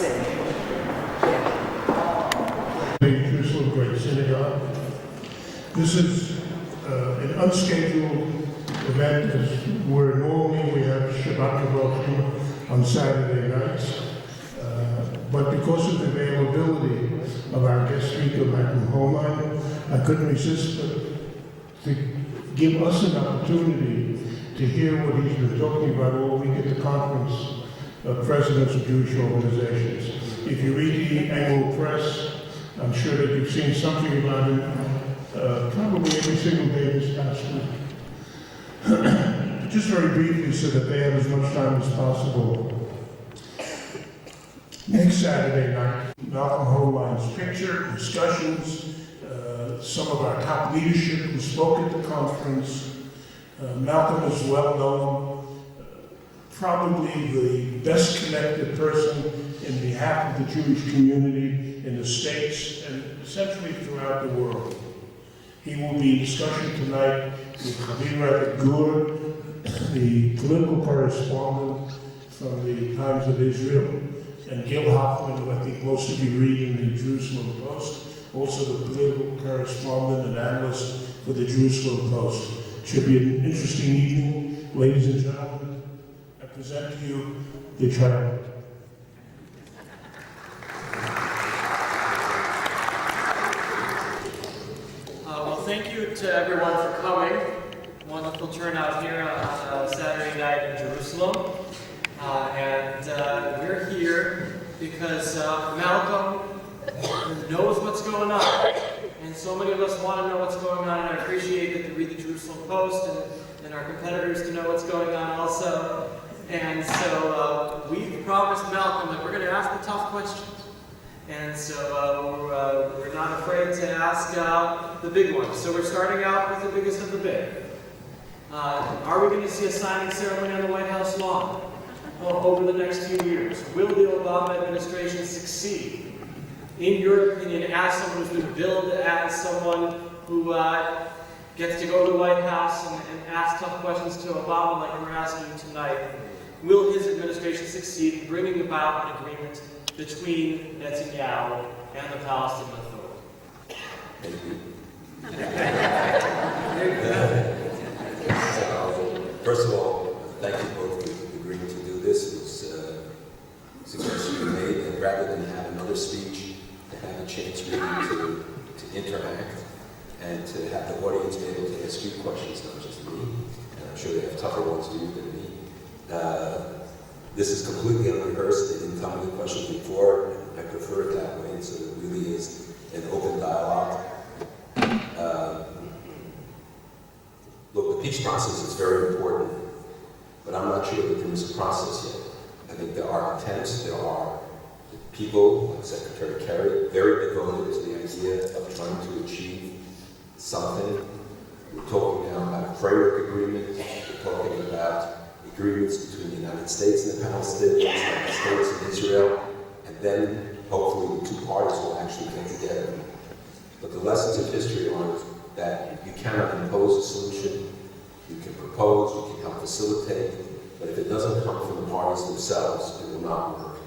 say. The Jerusalem Great Synagogue. This is an unscheduled event, where normally we have Shabbat Kavod on Saturday nights. But because of the availability of our guest speaker, Michael Heinlein, I couldn't resist but to give us an opportunity to hear what he's been talking about all week at the conference of presidents of Jewish organizations. If you read the annual press, I'm sure that you've seen something about him probably every single day this past week. Just very briefly, so that they have as much time as possible. Next Saturday night, Malcolm Heinlein's picture, discussions, some of our top leadership who spoke at the conference. Malcolm is well known, probably the best connected person in behalf of the Jewish community in the States and essentially throughout the world. He will be in discussion tonight with Chavira Gur, the political correspondent from the Times of Israel, and Gil Hoffman, who I think most of you read in the Jerusalem Post, also the political correspondent and analyst for the Jerusalem Post. Should be an interesting evening. Ladies and gentlemen, I present to you the child. Well, thank you to everyone for coming. Wonderful turnout here on Saturday night in Jerusalem. We're here because Malcolm knows what's going on. And so many of us want to know what's going on, and I appreciate that you read the Jerusalem Post and our competitors to know what's going on also. And so we've promised Malcolm that we're going to ask the tough questions. And so we're not afraid to ask the big ones. So we're starting out with the biggest of the big. Are we going to see a signing ceremony on the White House lawn over the next few years? Will the Obama administration succeed? In your opinion, as someone who's been billed as someone who gets to go to the White House and ask tough questions to Obama like we're asking tonight, will his administration succeed in bringing about an agreement between Netanyahu and the Palestinian Authority? First of all, thank you both for agreeing to do this. It was a suggestion you made, and rather than have another speech, to have a chance really to interact and to have the audience be able to ask you questions, not just me. And I'm sure they have tougher ones to you than me. This is completely unrehearsed. They didn't tell me the questions before, and I prefer it that way, so it really is an open dialogue. Look, the peace process is very important, but I'm not sure that there is a process yet. I think there are attempts, there are people, like Secretary Kerry, very devoted to the idea of trying to achieve something. We're talking now about a framework agreement. We're talking about agreements between the United States and the Palestinians, the United States and Israel, and then hopefully the two parties will actually get together. But the lessons of history are that you cannot impose a solution. You can propose, you can help facilitate, but if it doesn't come from the parties themselves, it will not work.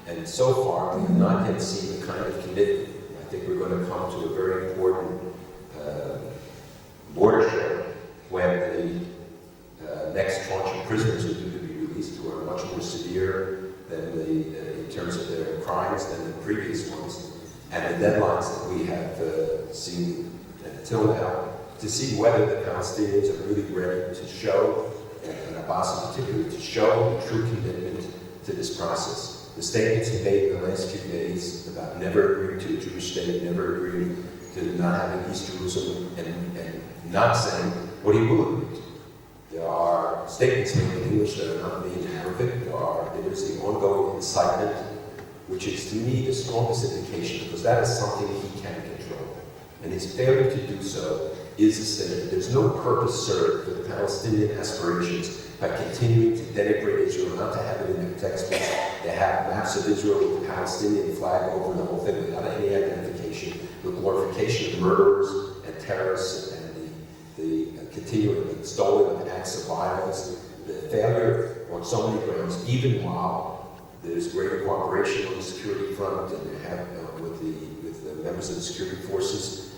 And so far, we have not yet seen the kind of commitment. I think we're going to come to a very important watershed when the next tranche of prisoners are due to be released, who are much more severe than in terms of their crimes than the previous ones, and the deadlines that we have seen until now, to see whether the Palestinians are really ready to show, and Abbas in particular, to show a true commitment to this process. The statements he made in the last few days about never agreeing to a Jewish state, never agreeing to not having East Jerusalem, and not saying what he will agree to. There are statements made in English that are not made in Arabic. There is the ongoing incitement, which is to me the strongest indication, because that is something he can control. And his failure to do so is a statement. There's no purpose served for the Palestinian aspirations by continuing to denigrate Israel, not to have it in their textbooks. They have maps of Israel with the Palestinian flag over the whole thing without any identification, the glorification of murderers and terrorists, and the continuing installing of acts of violence, the failure on so many grounds, even while There's greater cooperation on the security front and with the members of the security forces.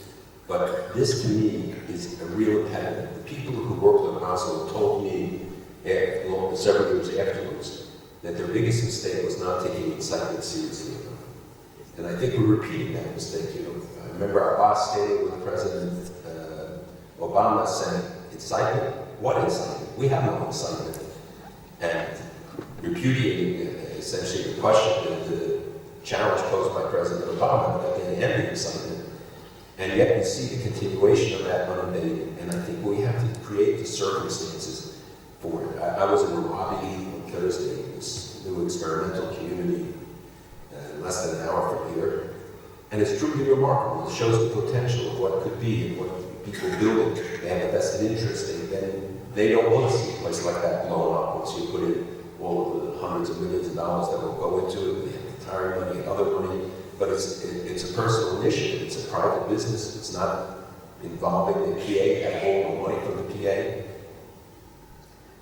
But this, to me, is a real impediment. The people who worked on Oslo told me several years afterwards that their biggest mistake was not taking incitement seriously enough. And I think we're repeating that mistake. I remember our boss stating with President Obama saying, incitement? What incitement? We have no incitement. And repudiating essentially the question, the challenge posed by President Obama that they end the incitement. And yet we see the continuation of that unabated. And I think we have to create the circumstances for it. I was in Mojave on Thursday, this new experimental community, less than an hour from here. And it's truly remarkable. It shows the potential of what could be and what people build. They have a vested interest. They don't want to see a place like that blown up once you put in all of the hundreds of millions of dollars that will go into it. They have retiring money and other money. But it's a personal initiative. It's a private business. It's not involving the PA at home or money from the PA.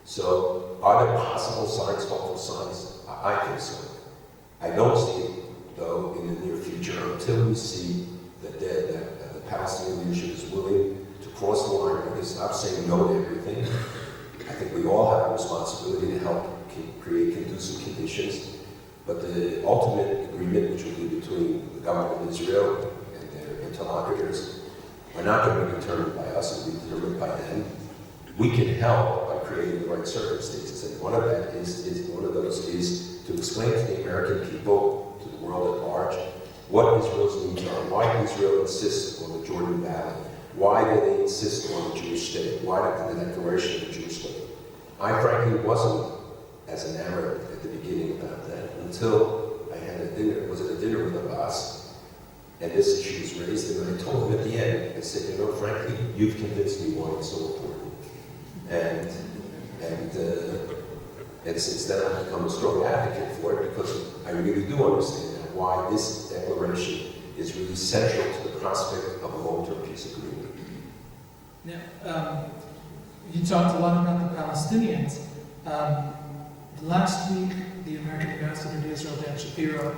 So, are there possible signs, hopeful signs? I think so. I don't see it, though, in the near future until we see that the Palestinian leadership is willing to cross the line and stop saying no to everything. I think we all have a responsibility to help create conducive conditions. But the ultimate agreement, which will be between the government of Israel and their interlocutors, are not going to be determined by us, and be determined by them. We can help by creating the right circumstances, and one of those is to explain to the American people, to the world at large, what Israel's needs are, why Israel insists on the Jordan Valley, why do they insist on the Jewish state, why the declaration of the Jewish state. I frankly wasn't as enamored at the beginning about that until I had a dinner with Abbas, and this issue was raised, and I told him at the end, I said, frankly, you've convinced me why it's so important. And since then I've become a strong advocate for it because I really do understand now why this declaration is really central to the prospect of a long-term peace agreement. Now, you talked a lot about the Palestinians. Last week, the American ambassador to Israel, Dan Shapiro,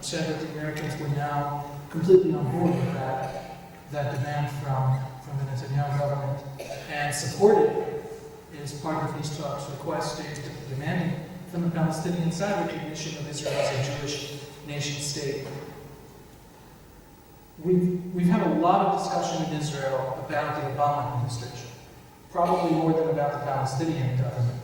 said that the Americans were now completely on board with that demand from the Netanyahu government and supported it as part of these talks, demanding from the Palestinian side recognition of Israel as a Jewish nation state. We've had a lot of discussion in Israel about the Obama administration, probably more than about the Palestinian government.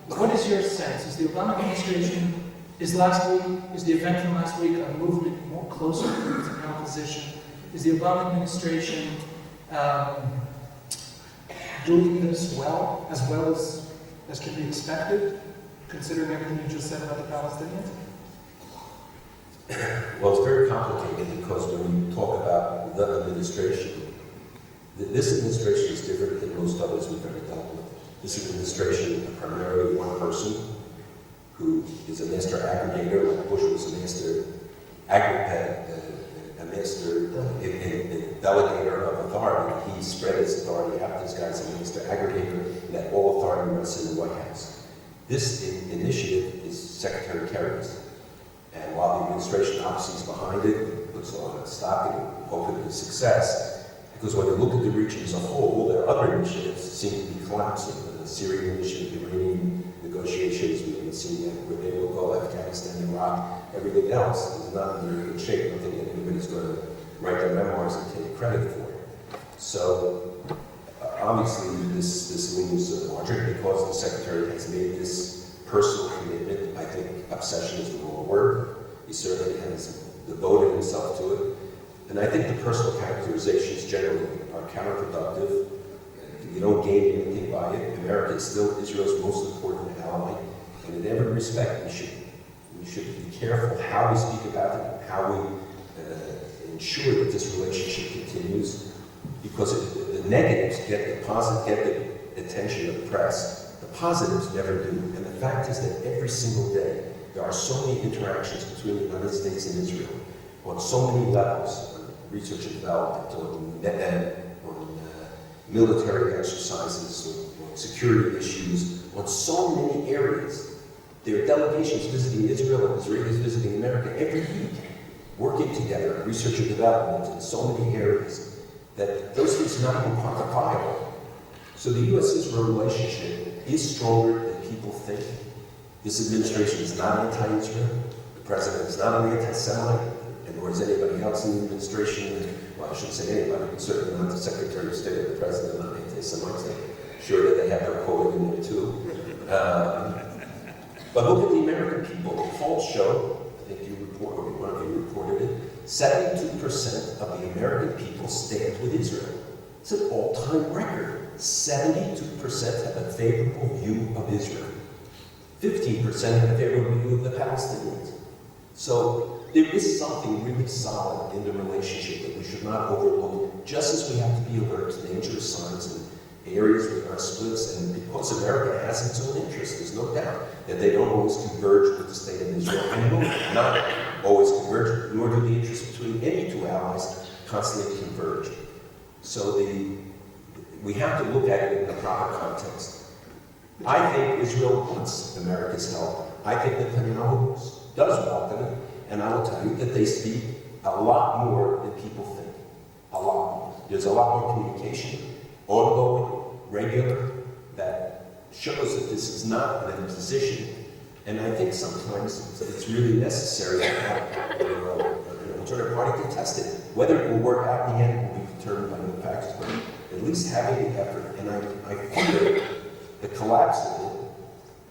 What is your sense? Is the Obama administration, is the event from last week a movement more closer to the Netanyahu position? Is the Obama administration doing this well as can be expected, considering everything you just said about the Palestinians? Well, it's very complicated because when you talk about the administration, this administration is different than most others we've ever dealt with. This administration is primarily one person who is a master aggregator, like Bush was a master delegator of authority. He spread his authority out. This guy's a master aggregator, and that all authority rests in the White House. This initiative is Secretary Kerry's. And while the administration obviously is behind it, puts a lot of stock in it, hoping for success, because when you look at the region as a whole, there are other initiatives that seem to be collapsing. The Syrian initiative, the Iranian negotiations, we haven't seen yet where they will go, Afghanistan, Iraq, everything else is not in very good shape. I don't think that anybody's going to write their memoirs and take credit for it. So, obviously, this looms larger because the Secretary has made this personal commitment. I think obsession is the wrong word. He certainly has devoted himself to it. And I think the personal characterizations generally are counterproductive. You don't gain anything by it. America is still Israel's most important ally. And in every respect, we should be careful how we speak about it, how we ensure that this relationship continues. Because the negatives get the attention of the press. The positives never do. And the fact is that every single day, there are so many interactions between the United States and Israel on so many levels, on research and development, on military exercises, on security issues, on so many areas. There are delegations visiting Israel and Israelis visiting America every week, working together, research and development in so many areas, that those things are not even quantifiable. So the U.S.-Israel relationship is stronger than people think. This administration is not anti-Israel. The president is not an anti-Semite, and nor is anybody else in the administration. Well, I shouldn't say anybody, but certainly not the Secretary of State or the president, not anti-Semites. I'm sure that they have their quota in there too. But look at the American people. The polls show, I think you reported, or one of you reported it, 72% of the American people stand with Israel. It's an all-time record. 72% have a favorable view of Israel. 15% have a favorable view of the Palestinians. So there is something really solid in the relationship that we should not overlook, just as we have to be alert to dangerous signs and areas where there are splits, and because America has its own interests, there's no doubt that they don't always converge with the state of Israel, and will not always converge, nor do the interests between any two allies constantly converge. So we have to look at it in the proper context. I think Israel wants America's help. I think that Netanyahu does welcome it, and I will tell you that they speak a lot more than people think. A lot more. There's a lot more communication, ongoing, regular, that shows that this is not an imposition. And I think sometimes it's really necessary to have an alternative party to test it. Whether it will work out in the end will be determined by new facts, but at least having the effort. And I fear the collapse of it,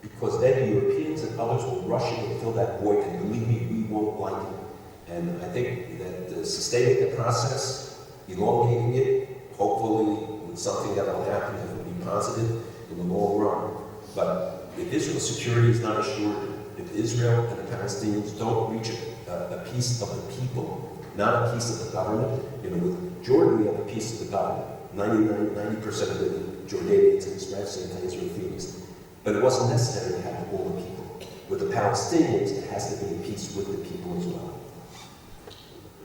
because then the Europeans and others will rush in and fill that void, and believe me, we won't like it. And I think that sustaining the process, elongating it, hopefully with something that will happen that will be positive in the long run. But if Israel's security is not assured, if Israel and the Palestinians don't reach a piece of the people, not a piece of the government, with Jordan we have a piece of the government. 90% of the Jordanians express anti-Israel feelings. But it wasn't necessary to have all the people. With the Palestinians, it has to be a peace with the people as well.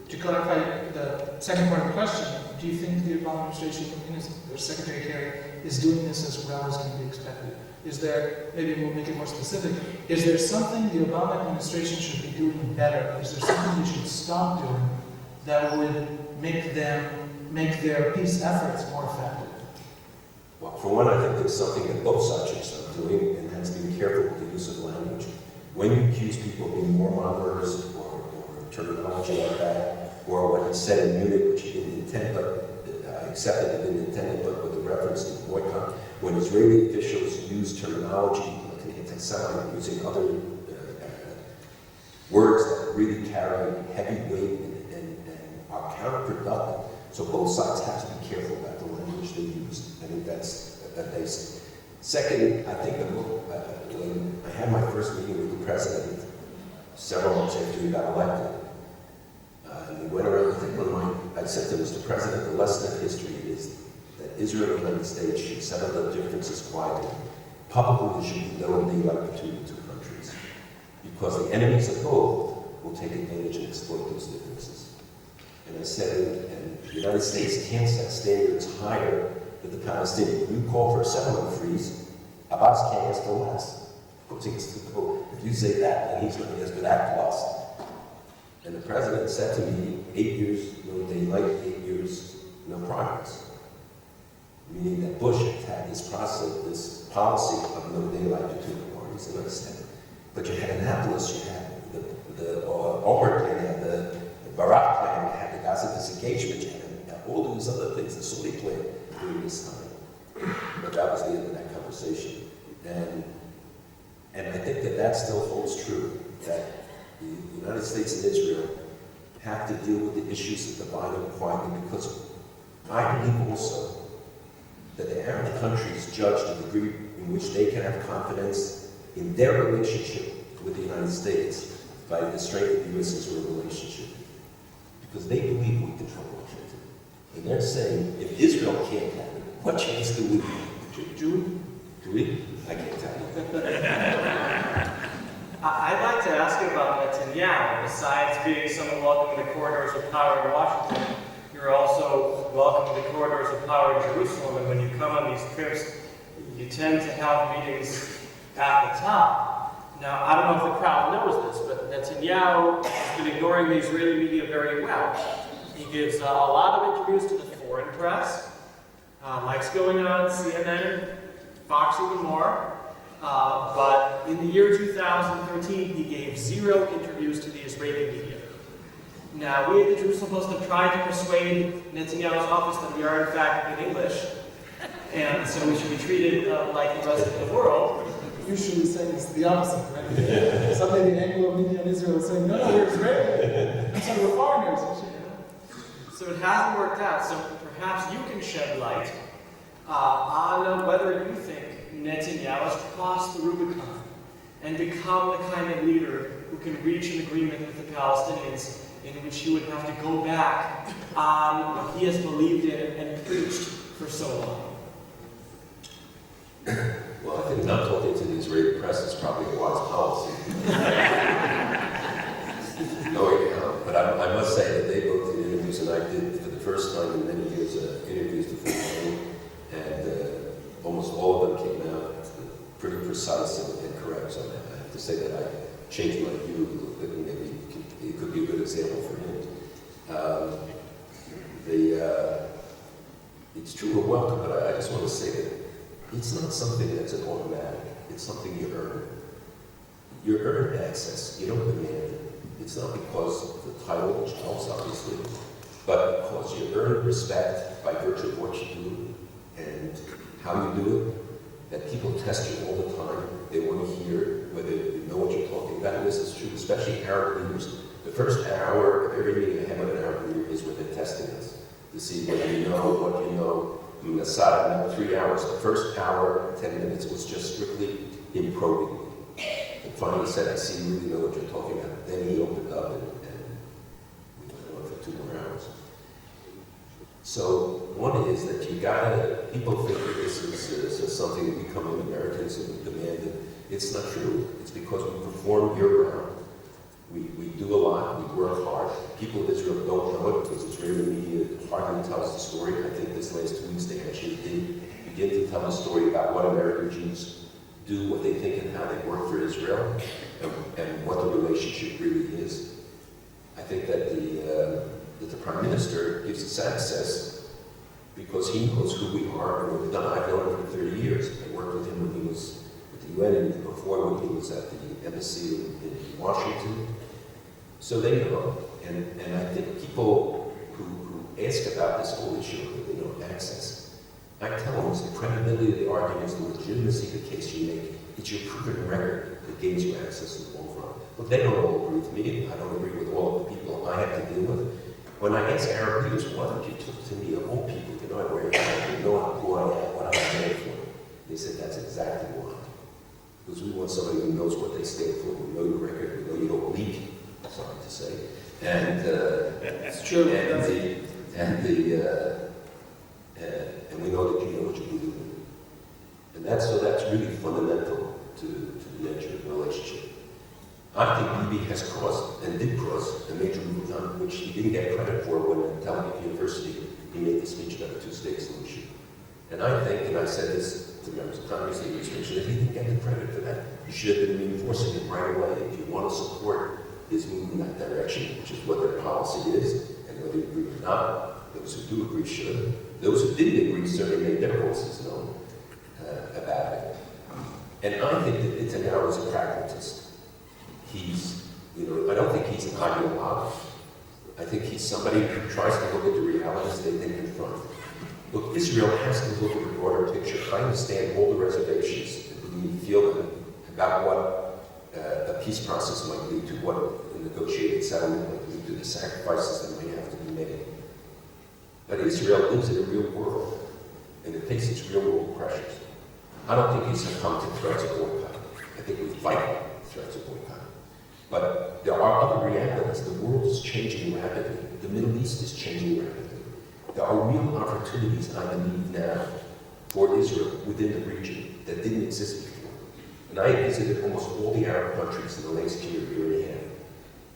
To clarify the second part of the question, do you think the Obama administration, or Secretary Kerry, is doing this as well as can be expected? Is there, maybe we'll make it more specific, is there something the Obama administration should be doing better? Is there something they should stop doing that would make their peace efforts more effective? Well, for one, I think there's something that both sides should start doing, and that's being careful with the use of language. When you accuse people of being warmongers or terminology like that, or what he said in Munich, which he didn't intend, but I accept that he didn't intend it, but with the reference to boycott, when Israeli officials use terminology like an anti-Semite, using other words that really carry heavy weight and are counterproductive. So both sides have to be careful about the language they use. I think that's basic. Second, I think when I had my first meeting with the president several months after he got elected, and we went around, I think I said to Mr. President, the lesson of history is that Israel and the United States should settle their differences quietly. Publicly, there should be no daylight between the two countries, because the enemies of both will take advantage and exploit those differences. And I said, and the United States can't set standards higher than the Palestinians. You call for a settlement freeze, Abbas can't ask for less. If you say that, then he's going to ask for that plus. And the president said to me, 8 years, no daylight, 8 years, no progress. Meaning that Bush had this process, this policy of no daylight between the parties. And I said, but you had Annapolis, you had the Omar plan, you had the Barak plan, you had the Gaza disengagement, you had all these other things, the Saudi plan during this time. But that was the end of that conversation. And I think that still holds true, that the United States and Israel have to deal with the issues that divide them quietly, because I believe also that the Arab countries judge the degree in which they can have confidence in their relationship with the United States by the strength of the U.S.-Israel relationship. Because they believe we control Washington. And they're saying, if Israel can't have it, what chance do we have? Do we? I can't tell you. I'd like to ask you about Netanyahu. Besides being someone welcoming the corridors of power in Washington, you're also welcoming the corridors of power in Jerusalem. And when you come on these trips, you tend to have meetings at the top. Now, I don't know if the crowd knows this, but Netanyahu has been ignoring the Israeli media very well. He gives a lot of interviews to the foreign press, likes going on CNN, Fox even more, but in the year 2013, he gave 0 interviews to the Israeli media. Now, we at the Jerusalem Post have tried to persuade Netanyahu's office that we are in fact in English, and so we should be treated like the rest of the world. Usually saying it's the opposite, right? Suddenly the Anglo media in Israel is saying, no, we're Israeli. So we're foreigners. So it hasn't worked out, so perhaps you can shed light on whether you think Netanyahu has crossed the Rubicon and become the kind of leader who can reach an agreement with the Palestinians in which he would have to go back on what he has believed in and preached for so long. Well, I think not talking to the Israeli press is probably a wise policy. But I must say that they both did interviews, and I did for the first time in many years interviews to Heinlein, and almost all of them came out pretty precise and correct. So I have to say that I changed my view a little bit, and maybe it could be a good example for him. It's true we're welcome, but I just want to say that it's not something that's an automatic. It's something you earn. You earn access. You don't demand it. It's not because of the title, which helps obviously, but because you earn respect by virtue of what you do and how you do it. That people test you all the time. They want to hear whether you know what you're talking about. And this is true, especially Arab leaders. The first hour of every meeting I have with an Arab leader is when they're testing us to see whether you know what you know. I mean, Assad had 3 hours. The first hour, 10 minutes was just strictly him probing me. And finally said, I see you really know what you're talking about. Then he opened up and we went on for 2 more hours. So one is that you gotta, people think that this is something that we come in Americans and we demand it. It's not true. It's because we perform year-round. We do a lot, we work hard. People of Israel don't know it because Israeli media hardly tells the story. I think this last 2 weeks they actually did begin to tell the story about what American Jews do, what they think and how they work for Israel, and what the relationship really is. I think that the Prime Minister gives us access because he knows who we are and what we've done. I've known him for 30 years. I worked with him when he was at the UN and before when he was at the embassy in Washington. So they know. And I think people who ask about this whole issue of access, I tell them it's the credibility of the arguments, the legitimacy of the case you make. It's your proven record that gains you access in the long run. But they don't all agree with me. I don't agree with all of the people I have to deal with. When I ask Arab leaders, why don't you talk to me of all people? Where you know who I am, what I stand for. They said that's exactly why. Because we want somebody who knows what they stand for, who know your record, who know you don't leak. Sorry to say. And it's true. And we know that you know what you believe in. And that's really fundamental to the nature of the relationship. I think Bibi has crossed, and did cross, a major Rubicon, which he didn't get credit for when at Tel Aviv University he made the speech about a two-state solution. And I think, and I said this to members of Congress in the administration, that he didn't get the credit for that. He should have been reinforcing it right away. If you want to support his move in that direction, which is what their policy is, and whether you agree or not, those who do agree should. Those who didn't agree certainly made their voices known about it. And I think that Netanyahu is a pragmatist. He's, I don't think he's an ideologue. I think he's somebody who tries to look at the realities they confront. Look, Israel has to look at the broader picture. I understand all the reservations that we feel about what a peace process might lead to, what a negotiated settlement might lead to, the sacrifices that might have to be made. But Israel lives in a real world, and it faces real world pressures. I don't think he's succumbed to threats of boycott. I think we fight threats of boycott. But there are other realities. The world is changing rapidly. The Middle East is changing rapidly. There are real opportunities, I believe now, for Israel within the region that didn't exist before. And I visited almost all the Arab countries in the last year and a half.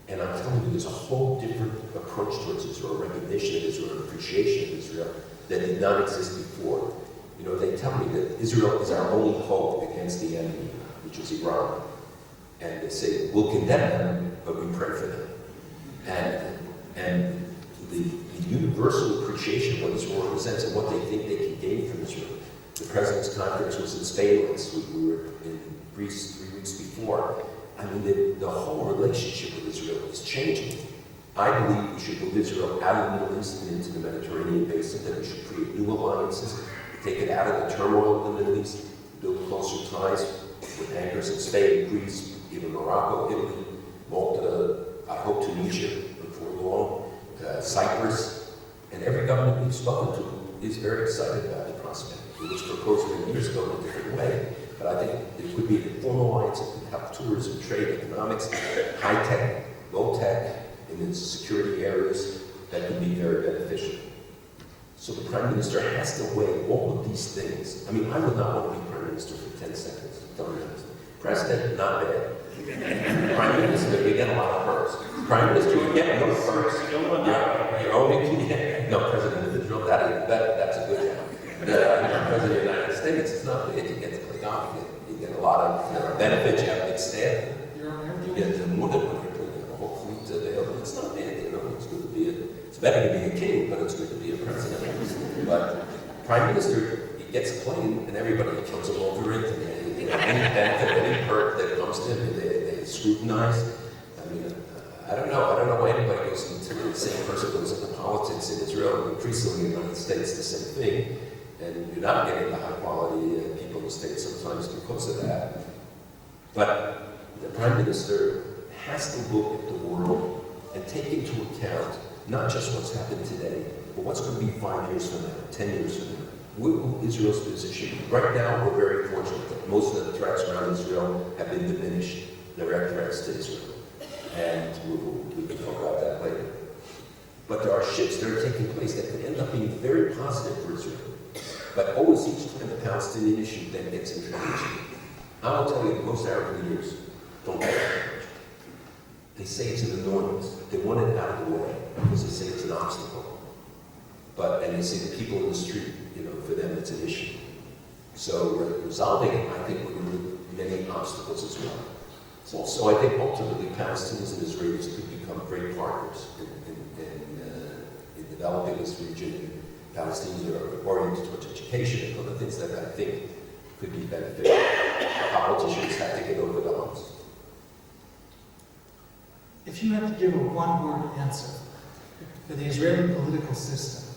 And I'm telling you, there's a whole different approach towards Israel, recognition of Israel, appreciation of Israel that did not exist before. They tell me that Israel is our only hope against the enemy, which is Iran. And they say, we'll condemn them, but we pray for them. And the universal appreciation of what Israel represents and what they think they can gain from Israel. The President's Conference was in Spain last week. We were in Greece 3 weeks before. I mean, the whole relationship with Israel is changing. I believe we should move Israel out of the Middle East and into the Mediterranean basin, that we should create new alliances, take it out of the turmoil of the Middle East, build closer ties with anchors in Spain, Greece, even Morocco, Italy, Malta, I hope Tunisia before long, Cyprus, and every government we've spoken to is very excited about the prospect. It was proposed many years ago in a different way, but I think it could be an informal alliance that could help tourism, trade, economics, high-tech, low-tech, in its security areas that could be very beneficial. So the Prime Minister has to weigh all of these things. I mean, I would not want to be Prime Minister for 10 seconds. Tell me honest. President, not bad. Prime Minister, you get a lot of perks. Prime Minister, you get no perks. You're only no President of Israel. That's a good job. President of the United States, it's not bad. You get to click off. You get a lot of benefits. You have a big staff. You get more than one. Available. It's not bad, you know. It's good to be it's better to be a king, but it's good to be a president. But Prime Minister, he gets a plane, and everybody comes him over it. And any benefit, any perk that comes to him, they scrutinize. I mean, I don't know why anybody goes into the same person goes into politics in Israel and increasingly in the United States, the same thing. And you're not getting the high quality people in the States sometimes because of that. But the Prime Minister has to look at the world and take into account not just what's happened today, but what's going to be 5 years from now, 10 years from now. What will Israel's position? Right now, we're very fortunate that most of the threats around Israel have been diminished, direct threats to Israel. And we can talk about that later. But there are shifts that are taking place that could end up being very positive for Israel. But always each time the Palestinian issue then gets introduced. I will tell you, most Arab leaders don't like it. They say it's an annoyance. They want it out of the way because they say it's an obstacle. And they say the people in the street, you know, for them it's an issue. So resolving it, I think, would remove many obstacles as well. So I think ultimately Palestinians and Israelis could become great partners in developing this region. Palestinians are oriented towards education and other things that I think could be beneficial. Politicians have to get over the humps. If you had to give a one-word answer for the Israeli political system,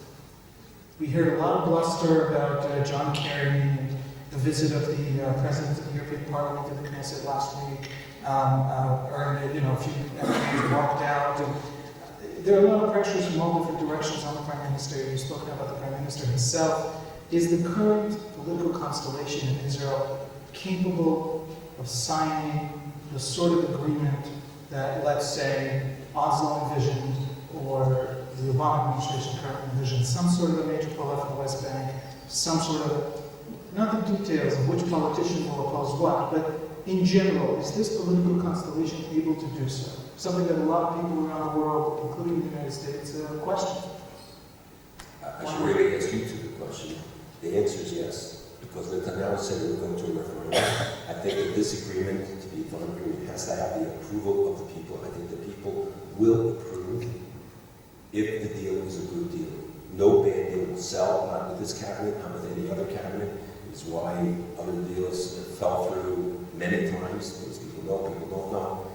we heard a lot of bluster about John Kerry and the visit of the President of the European Parliament to the Knesset last week, a few MPs walked out. And there are a lot of pressures from all different directions on the Prime Minister. You've spoken about the Prime Minister himself. Is the current political constellation in Israel capable of signing the sort of agreement that, let's say, Oslo envisioned or the Obama administration currently envisions, some sort of a major pull-up from the West Bank, some sort of, not the details of which politician will oppose what, but in general, is this political constellation able to do so? Something that a lot of people around the world, including the United States, question. I should really ask you the question. The answer is yes. Because Netanyahu said we're going to a referendum. I think that this agreement, to be a final agreement, has to have the approval of the people. I think the people will approve if the deal is a good deal. No bad deal will sell, not with this cabinet, not with any other cabinet. It's why other deals fell through many times. Things people know, people don't know.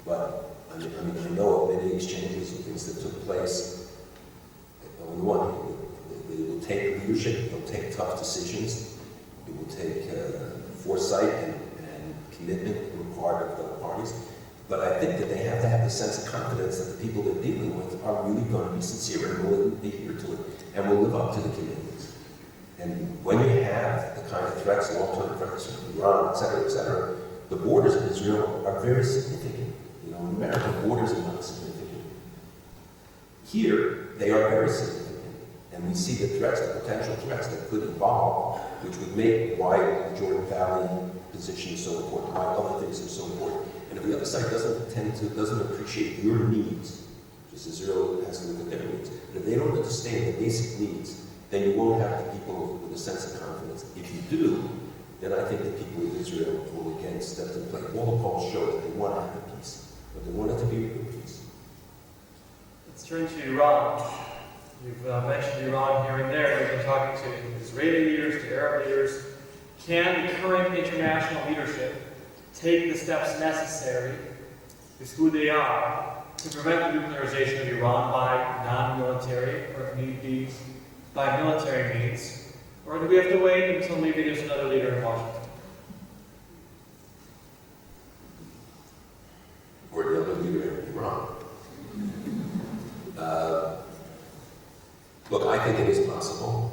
But I know of many exchanges and things that took place. On one hand, they will take leadership, they'll take tough decisions. It will take foresight and commitment on the part of the parties. But I think that they have to have the sense of confidence that the people they're dealing with are really going to be sincere and will adhere to it and will live up to the commitments. And when you have the kind of threats, long-term threats from Iran, et cetera, the borders of Israel are very significant. You know, in America, borders are not significant. Here, they are very significant. And we see the threats, the potential threats that could evolve, which would make why the Jordan Valley position is so important, why other things are so important. And if the other side doesn't appreciate your needs, just Israel has to look at their needs, but if they don't understand the basic needs, then you won't have the people with a sense of confidence. If you do, then I think the people of Israel will again step to the plate. all the polls show that they want to have peace, but they want it to be real peace. Let's turn to Iran. You've mentioned Iran here and there. We've been talking to Israeli leaders, to Arab leaders. Can the current international leadership take the steps necessary, is who they are, to prevent the nuclearization of Iran by non-military, or if need be, by military means? Or do we have to wait until maybe there's another leader in Washington? Or the other leader in Iran. Look, I think it is possible.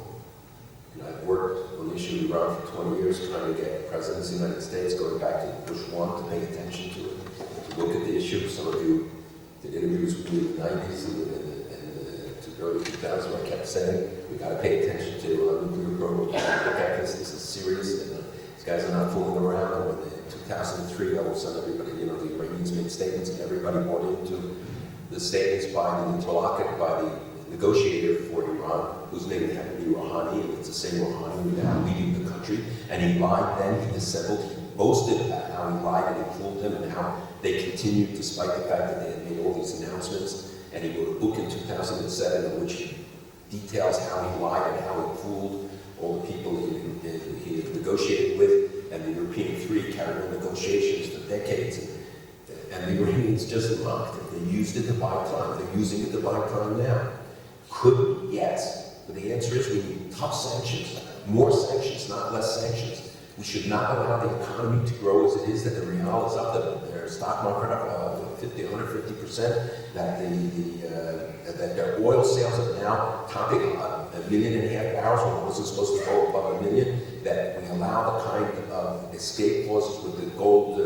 You know, I've worked on the issue of Iran for 20 years, trying to get presidents of the United States, going back to Bush 1, to pay attention to it, to look at the issue. Some of you did interviews with me in the 90s and to early 2000, I kept saying, we got to pay attention to nuclear program. Look at this is serious, and these guys are not fooling around. And when in 2003, all of a sudden, everybody, you know, the Iranians made statements, and everybody bought into the statements by the negotiator for Iran, whose name happened to be Rouhani, and it's the same Rouhani who's now leading the country. And he lied then, he dissembled, he boasted about how he lied and he fooled them, and how they continued despite the fact that they had made all these announcements. And he wrote a book in 2007 in which he details how he lied and how he fooled all the people he had negotiated with, and the European three carried on negotiations for decades. And the Iranians just mocked it. They used it to buy time. They're using it to buy time now. Could we? Yes. But the answer is we need tough sanctions, more sanctions, not less sanctions. We should not allow the economy to grow as it is, that the real is up, their stock market up 50, 150%, that their oil sales are now topping 1.5 million barrels when it wasn't supposed to go above 1 million, that we allow the kind of escape clauses with the gold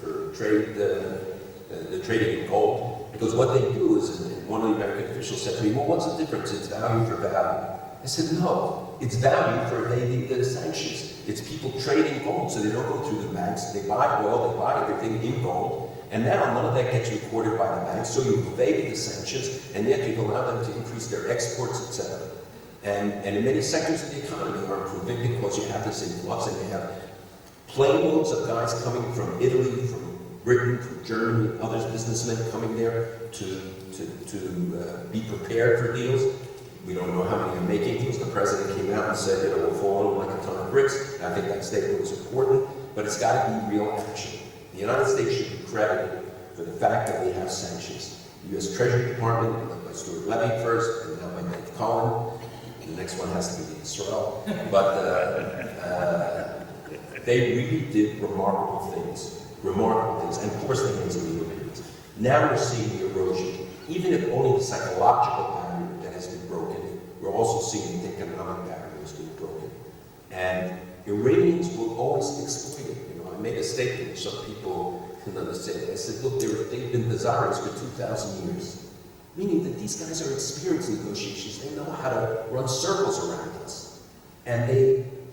for trade, the trading in gold. Because what they do is, and one of the American officials said to me, well, what's the difference? It's value for value. I said, no, it's value for evading the sanctions. It's people trading gold, so they don't go through the banks. They buy oil, they buy everything in gold, and now none of that gets recorded by the banks, so you've evaded the sanctions, and yet you've allowed them to increase their exports, etc. And in many sectors of the economy are improving because you have this influx, and you have planeloads of guys coming from Italy, from Britain, from Germany, others businessmen coming there to be prepared for deals. We don't know how many are making deals. The president came out and said, you know, we'll fall on like a ton of bricks. And I think that statement was important, but it's got to be real action. The United States should be credited for the fact that we have sanctions. The U.S. Treasury Department, led by Stuart Levy first, and now by Dave Cohen. The next one has to be Israel. But they really did remarkable things. And of course they made some Europeans. Now we're seeing the erosion. Even if only the psychological barrier that has been broken, we're also seeing the economic barrier that's been broken. And Iranians will always exploit it. You know, I made a statement which some people can understand. I said, look, they've been desirous for 2,000 years. Meaning that these guys are experienced in negotiations. They know how to run circles around us. And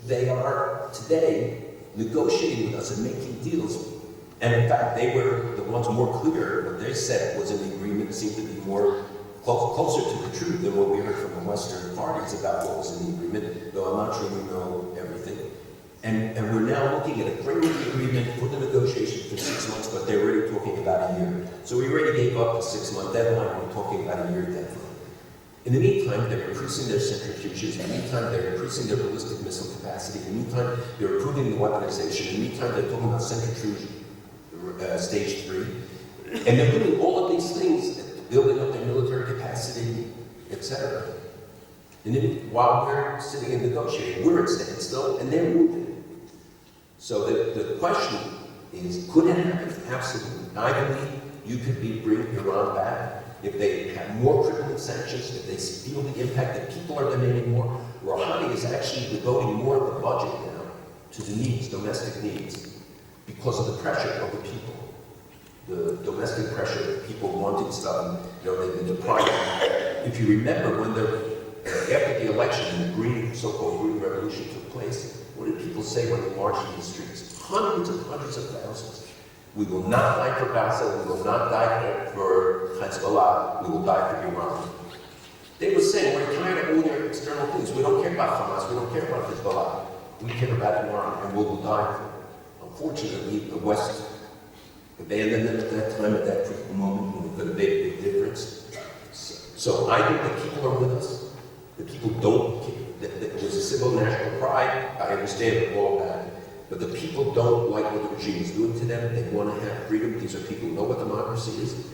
they are today negotiating with us and making deals. And in fact, they were the ones more clear. What they said was in the agreement that seemed to be more closer to the truth than what we heard from the Western parties about what was in the agreement, though I'm not sure we know everything. And we're now looking at a framework agreement for the negotiation for 6 months, but they're already talking about a year. So we already gave up the 6-month deadline. We're talking about a year deadline. In the meantime, they're increasing their centrifuges. In the meantime, they're increasing their ballistic missile capacity. In the meantime, they're improving the weaponization. In the meantime, they're talking about centrifuge stage 3. And they're doing all of these things, building up their military capacity, etc. And then while we're sitting and negotiating, we're at standstill and they're moving. So the question is, could it happen? Absolutely. Either way, you could bring Iran back if they have more crippling sanctions, if they feel the impact that people are demanding more. Rouhani is actually devoting more of the budget now to the needs, domestic needs, because of the pressure of the people. The domestic pressure of people wanting stuff, and you know, they've been deprived. If you remember, when after the election and the green, so-called Green Revolution took place, what did people say when they marched in the streets? Hundreds of thousands. We will not die for Gaza, we will not die for Hezbollah, we will die for Iran. They were saying, we're tired of all their external things. We don't care about Hamas, we don't care about Hezbollah. We care about Iran, and we will die for it. Unfortunately, the West abandon them at that time, at that critical moment, when we could have made a big difference. So I think the people are with us. The people don't, there's a civil national pride, I understand all that. But the people don't like what the regime is doing to them. They want to have freedom. These are people who know what democracy is.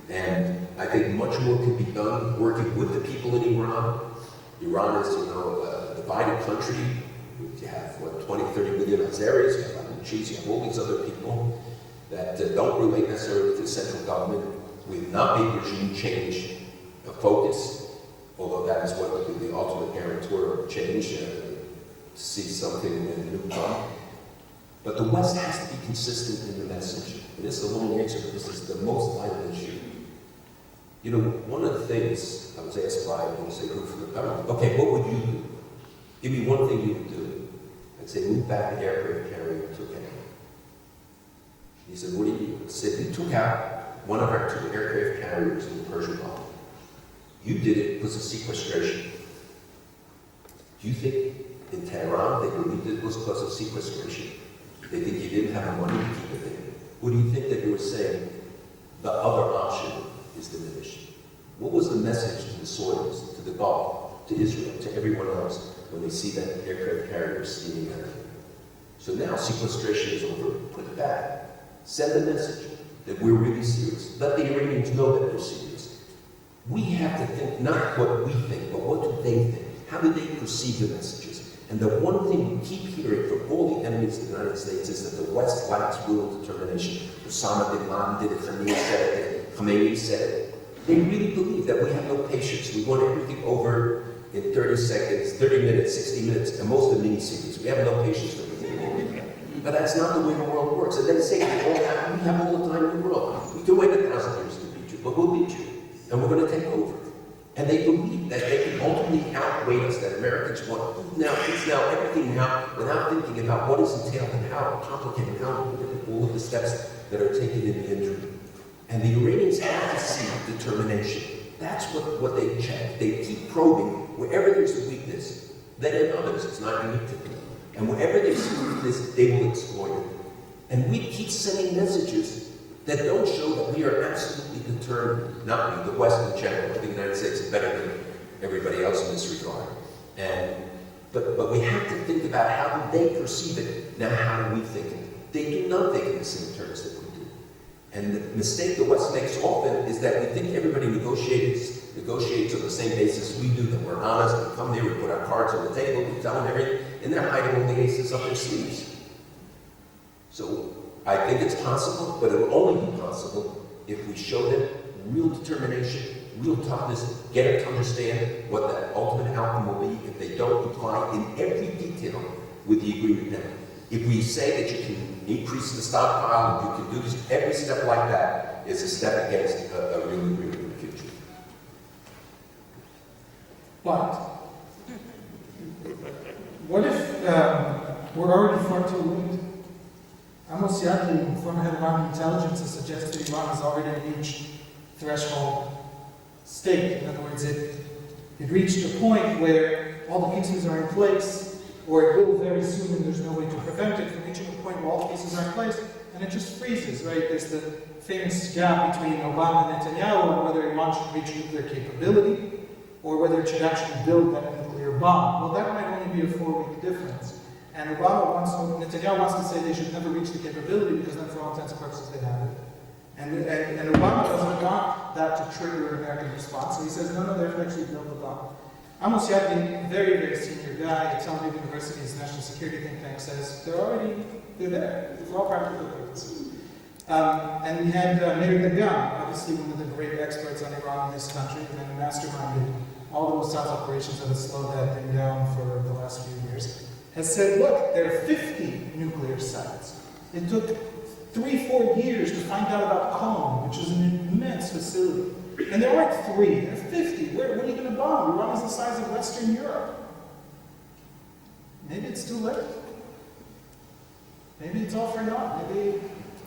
And I think much more can be done working with the people in Iran. Iran is, a divided country. You have, 20, 30 million Azeris, you have Baluchis, you have all these other people that don't relate necessarily to the central government. We've not made regime change a focus, although that is what would be the ultimate guarantor of change, to see something in a new come. But the West has to be consistent in the message. And this is a long answer, but this is the most vital issue. One of the things I was asked by a group from the government, okay, what would you do? Give me one thing you would do. I'd say, move back the aircraft carrier and took it out. He said, what do you mean? I said, you took out one of our 2 aircraft carriers in the Persian Gulf. You did it because of sequestration. Do you think in Tehran they believed it was because of sequestration? They think you didn't have the money to keep it there? Or do you think that you were saying the other option is diminished? What was the message to the soils, to the Gulf, to Israel, to everyone else when they see that aircraft carrier steaming out? So now sequestration is over. Put it back. Send the message that we're really serious. Let the Iranians know that we're serious. We have to think not what we think, but what do they think? How do they perceive the messages? And the one thing we keep hearing from all the enemies of the United States is that the West lacks will and determination. Osama bin Laden did it, Khamenei said it, Khamenei said it. They really believe that we have no patience. We want everything over in 30 seconds, 30 minutes, 60 minutes, and most of the mini-series. We have no patience for everything. But that's not the way the world works. And they say we have all the time in the world. We can wait 1,000 years to beat you, but we'll beat you. And we're going to take over. And they believe that they can ultimately outweigh us, that Americans want it's now everything now, without thinking about what is entailed and how complicated, how all of the steps that are taken in the interim. And the Iranians have to see determination. That's what they check. They keep probing wherever there's a weakness. Then in others, it's not unique to them. And wherever they see weakness, they will exploit it. And we keep sending messages that don't show that we are absolutely determined, not we, the West in general. I think the United States is better than everybody else in this regard. But we have to think about how do they perceive it. Now, how do we think it? They do not think in the same terms that we do. And the mistake the West makes often is that we think everybody negotiates on the same basis we do, that we're honest, we come there, we put our cards on the table, we tell them everything, and they're hiding all the aces up their sleeves. So I think it's possible, but it will only be possible if we show them real determination, real toughness, get them to understand what that ultimate outcome will be if they don't comply in every detail with the agreement. Now, if we say that you can increase the stockpile, and you can do this, every step like that is a step against a real agreement in the future. But what if we're already far too late? Amos Yadli, former head of Army Intelligence, has suggested Iran is already a huge threshold state. In other words, it reached a point where all the pieces are in place, or it will very soon, and there's no way to prevent it from reaching a point where all the pieces are in place, and it just freezes, right? There's the famous gap between Obama and Netanyahu on whether Iran should reach nuclear capability, or whether it should actually build that nuclear bomb. Well, that might only be a 4-week difference. And Netanyahu wants to say they should never reach the capability because then for all intents and purposes they have it. And Obama doesn't want that to trigger an American response, so he says, no, they have to actually build the bomb. Amos Yadlin, very, very senior guy at Tel Aviv University's national security think tank, says they're there for all practical purposes. And we had Meir Dagan, obviously one of the great experts on Iran in this country, and who masterminded all the Mossad operations that have slowed that thing down for the last few years, has said, look, there are 50 nuclear sites. It took 3-4 years to find out about Qom, which is an immense facility. And there aren't 3, there are 50. Where are you going to bomb? Iran is the size of Western Europe. Maybe it's too late. Maybe it's all for naught. Maybe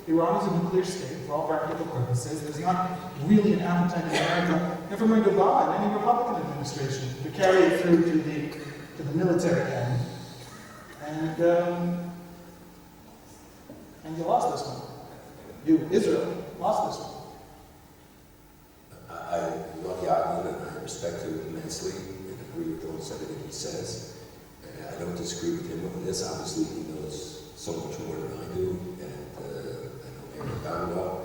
Iran is a nuclear state for all practical purposes. There's not really an appetite in America, and from Obama and any Republican administration, to carry it through to the military end. And you lost this one. Israel, lost this one. I love Yaakov and I respect him immensely and agree with almost everything he says. I don't disagree with him on this. Obviously, he knows so much more than I do, and I know Aaron found well.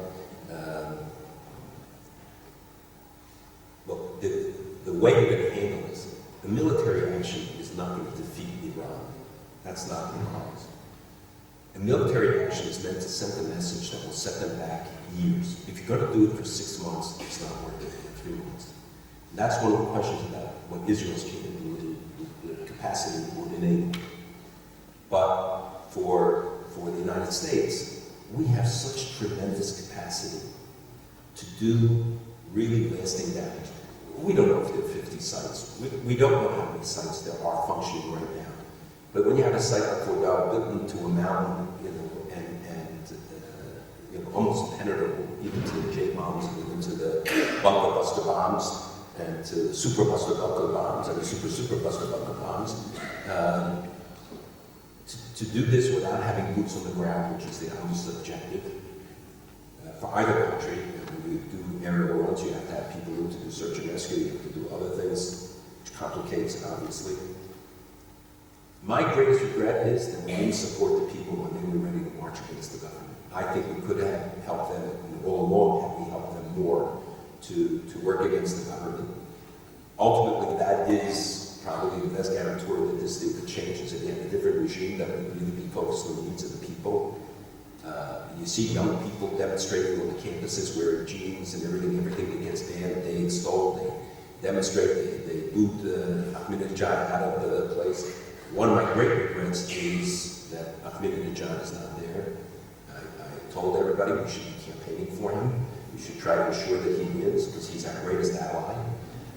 Look, the way you're going to handle this, the military action is not going to defeat Iran. That's not the cause. A military action is meant to send a message that will set them back years. If you're going to do it for 6 months, it's not worth it for 3 months. And that's one of the questions about what Israel's capability, the capacity would enable. But for the United States, we have such tremendous capacity to do really lasting damage. We don't know if there are 50 sites. We don't know how many sites there are functioning right now. But when you have a site like Fort Dog built into a mountain, almost impenetrable, even to the J bombs, and even to the bunker buster bombs, and to the super buster bunker bombs, and the super buster bunker bombs, to do this without having boots on the ground, which is the obvious objective for either country. When you do aerial runs, you have to have people in to do search and rescue. You have to do other things, which complicates it, obviously. My greatest regret is that we didn't support the people when they were ready to march against the government. I think we could have helped them all along had we helped them more to work against the government. Ultimately, that is probably the best guarantor that this thing could change, is again a different regime that would really be focused on the needs of the people. You see young people demonstrating on the campuses wearing jeans and everything that gets banned, they extol, they demonstrate, they boot Ahmadinejad out of the place. One of my great regrets is that Ahmadinejad is not there. I told everybody we should be campaigning for him. We should try to ensure that he wins because he's our greatest ally.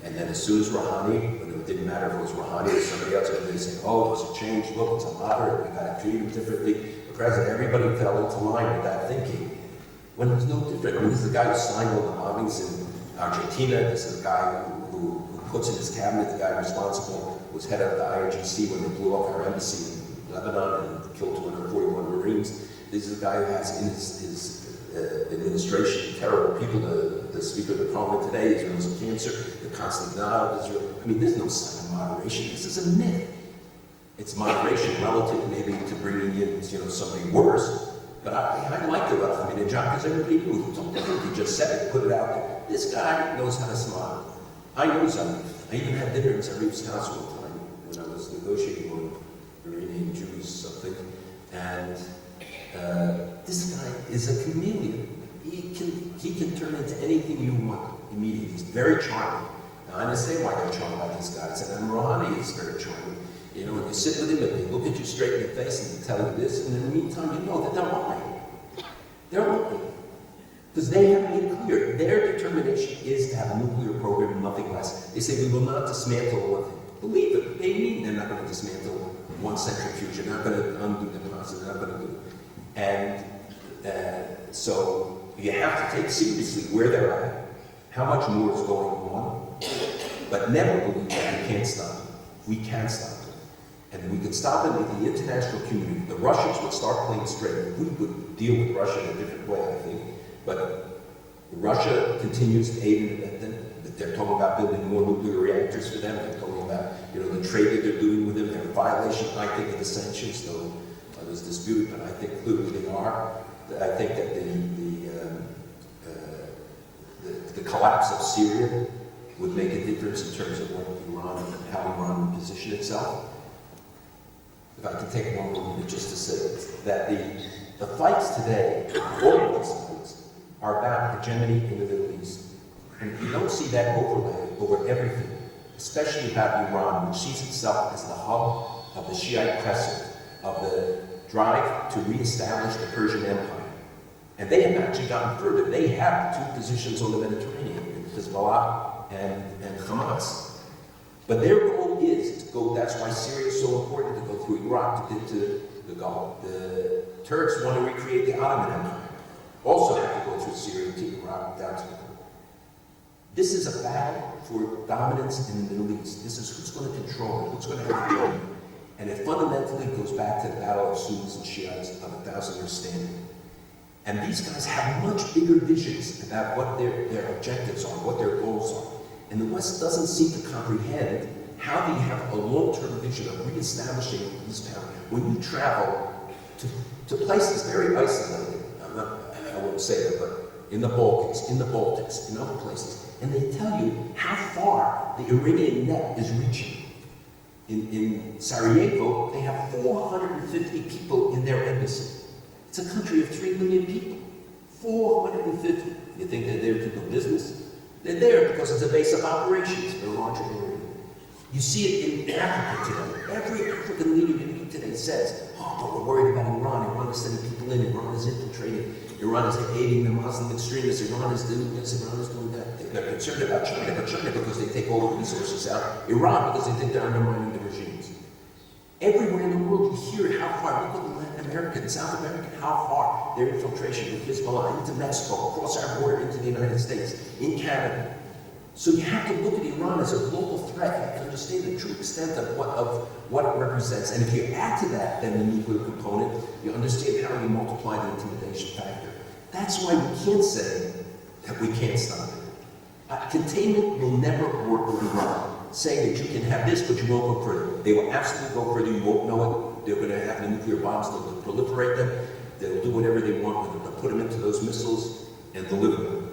And then as soon as Rouhani, when it didn't matter if it was Rouhani or somebody else, everybody said, oh, there's a change, look, it's a moderate, we got to treat him differently. The president, everybody fell into line with that thinking. When it was no different. I mean, this is the guy who signed all the bombings in Argentina. This is the guy who puts in his cabinet, the guy responsible was head of the IRGC when they blew up our embassy in Lebanon and killed 241 Marines. This is a guy who has in his administration terrible people. The Speaker of the Parliament today, Israel's a cancer, the constant denial of Israel. I mean, there's no sign of moderation. This is a myth. It's moderation relative maybe to bringing in somebody worse. But I like the Ahmadinejad because everybody knew he just said it, put it out there. This guy knows how to smile. I know Zarif. I even had dinner in Zarif's house one time when I was negotiating with Iranian Jews something. And this guy is a chameleon. He can turn into anything you want immediately. He's very charming. Now, I understand why they're charmed by these guys. And Rouhani is very charming. And you sit with him and they look at you straight in the face and they tell you this, and in the meantime, you know that they're lying. They're lying. Because they have made it clear. Their determination is to have a nuclear program and nothing less. They say we will not dismantle one thing. Believe it. They mean they're not going to dismantle one centrifuge. They're not going to undo the process. They're not going to do it. And so you have to take seriously where they're at, how much more is going on, but never believe that we can't stop them. We can stop them. And we could stop them with the international community. The Russians would start playing straight. We would deal with Russia in a different way, I think. But Russia continues to aid and abet them. They're talking about building more nuclear reactors for them. They're talking about the trade that they're doing with them. They're in violation, I think, of the sanctions, though there's dispute, but I think clearly they are. I think that the collapse of Syria would make a difference in terms of what Iran, how Iran would position itself. If I can take one more minute just to say that the fights today, all of these fights, are about hegemony in the Middle East. And you don't see that overlay over everything, especially about Iran, which sees itself as the hub of the Shiite crescent, of the drive to reestablish the Persian Empire. And they have actually gotten further. They have two positions on the Mediterranean, Hezbollah and Hamas. But their goal is to go, that's why Syria is so important, to go through Iraq to get to the Gulf. The Turks want to recreate the Ottoman Empire. Also have to go through Syria to Iraq down to the Gulf. This is a battle for dominance in the Middle East. This is who's going to control it, who's going to have control. And it fundamentally goes back to the battle of Sunnis and Shiites of 1,000 years standing. And these guys have much bigger visions about what their objectives are, what their goals are. And the West doesn't seem to comprehend how do you have a long-term vision of reestablishing this power. When you travel to places very isolated, I won't say that, but in the Balkans, in other places, and they tell you how far the Iranian net is reaching. In Sarajevo, they have 450 people in their embassy. It's a country of 3 million people. 450. You think they're there to do business? They're there because it's a base of operations for a larger area. You see it in Africa today. Every African leader you meet today says, oh, but we're worried about Iran. Iran is sending people in. Iran is infiltrating. Iran is aiding the Muslim extremists. Iran is doing this. Iran is doing that. They're concerned about China, but China because they take all the resources out. Iran because they think they're undermining the regimes. Everywhere in the world you hear how far, look at Latin America and South America, how far their infiltration with Hezbollah into Mexico, across our border into the United States, in Canada. So you have to look at Iran as a global threat. You have to understand the true extent of what it represents. And if you add to that then the nuclear component, you understand how you multiply the intimidation factor. That's why we can't say that we can't stop it. Containment will never work with Iran. Saying that you can have this, but you won't go further. They will absolutely go further. You won't know it. They're going to have the nuclear bombs. They'll proliferate them. They'll do whatever they want with them. They'll put them into those missiles and deliver them.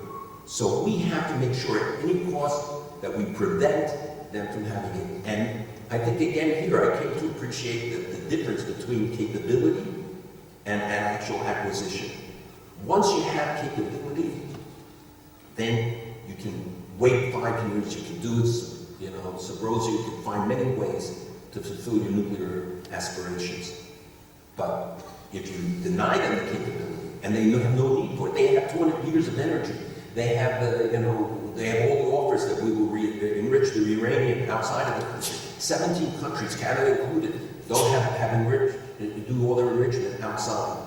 So we have to make sure at any cost that we prevent them from having it. And I think again here, I came to appreciate the difference between capability and actual acquisition. Once you have capability, then you can wait 5 years. You can do it. Sabrosa, you can find many ways to fulfill your nuclear aspirations. But if you deny them the capability, and they have no need for it, they have 200 years of energy. They have they have all the offers that we will enrich the uranium outside of the country. 17 countries, Canada included, don't have enriched, do all their enrichment outside.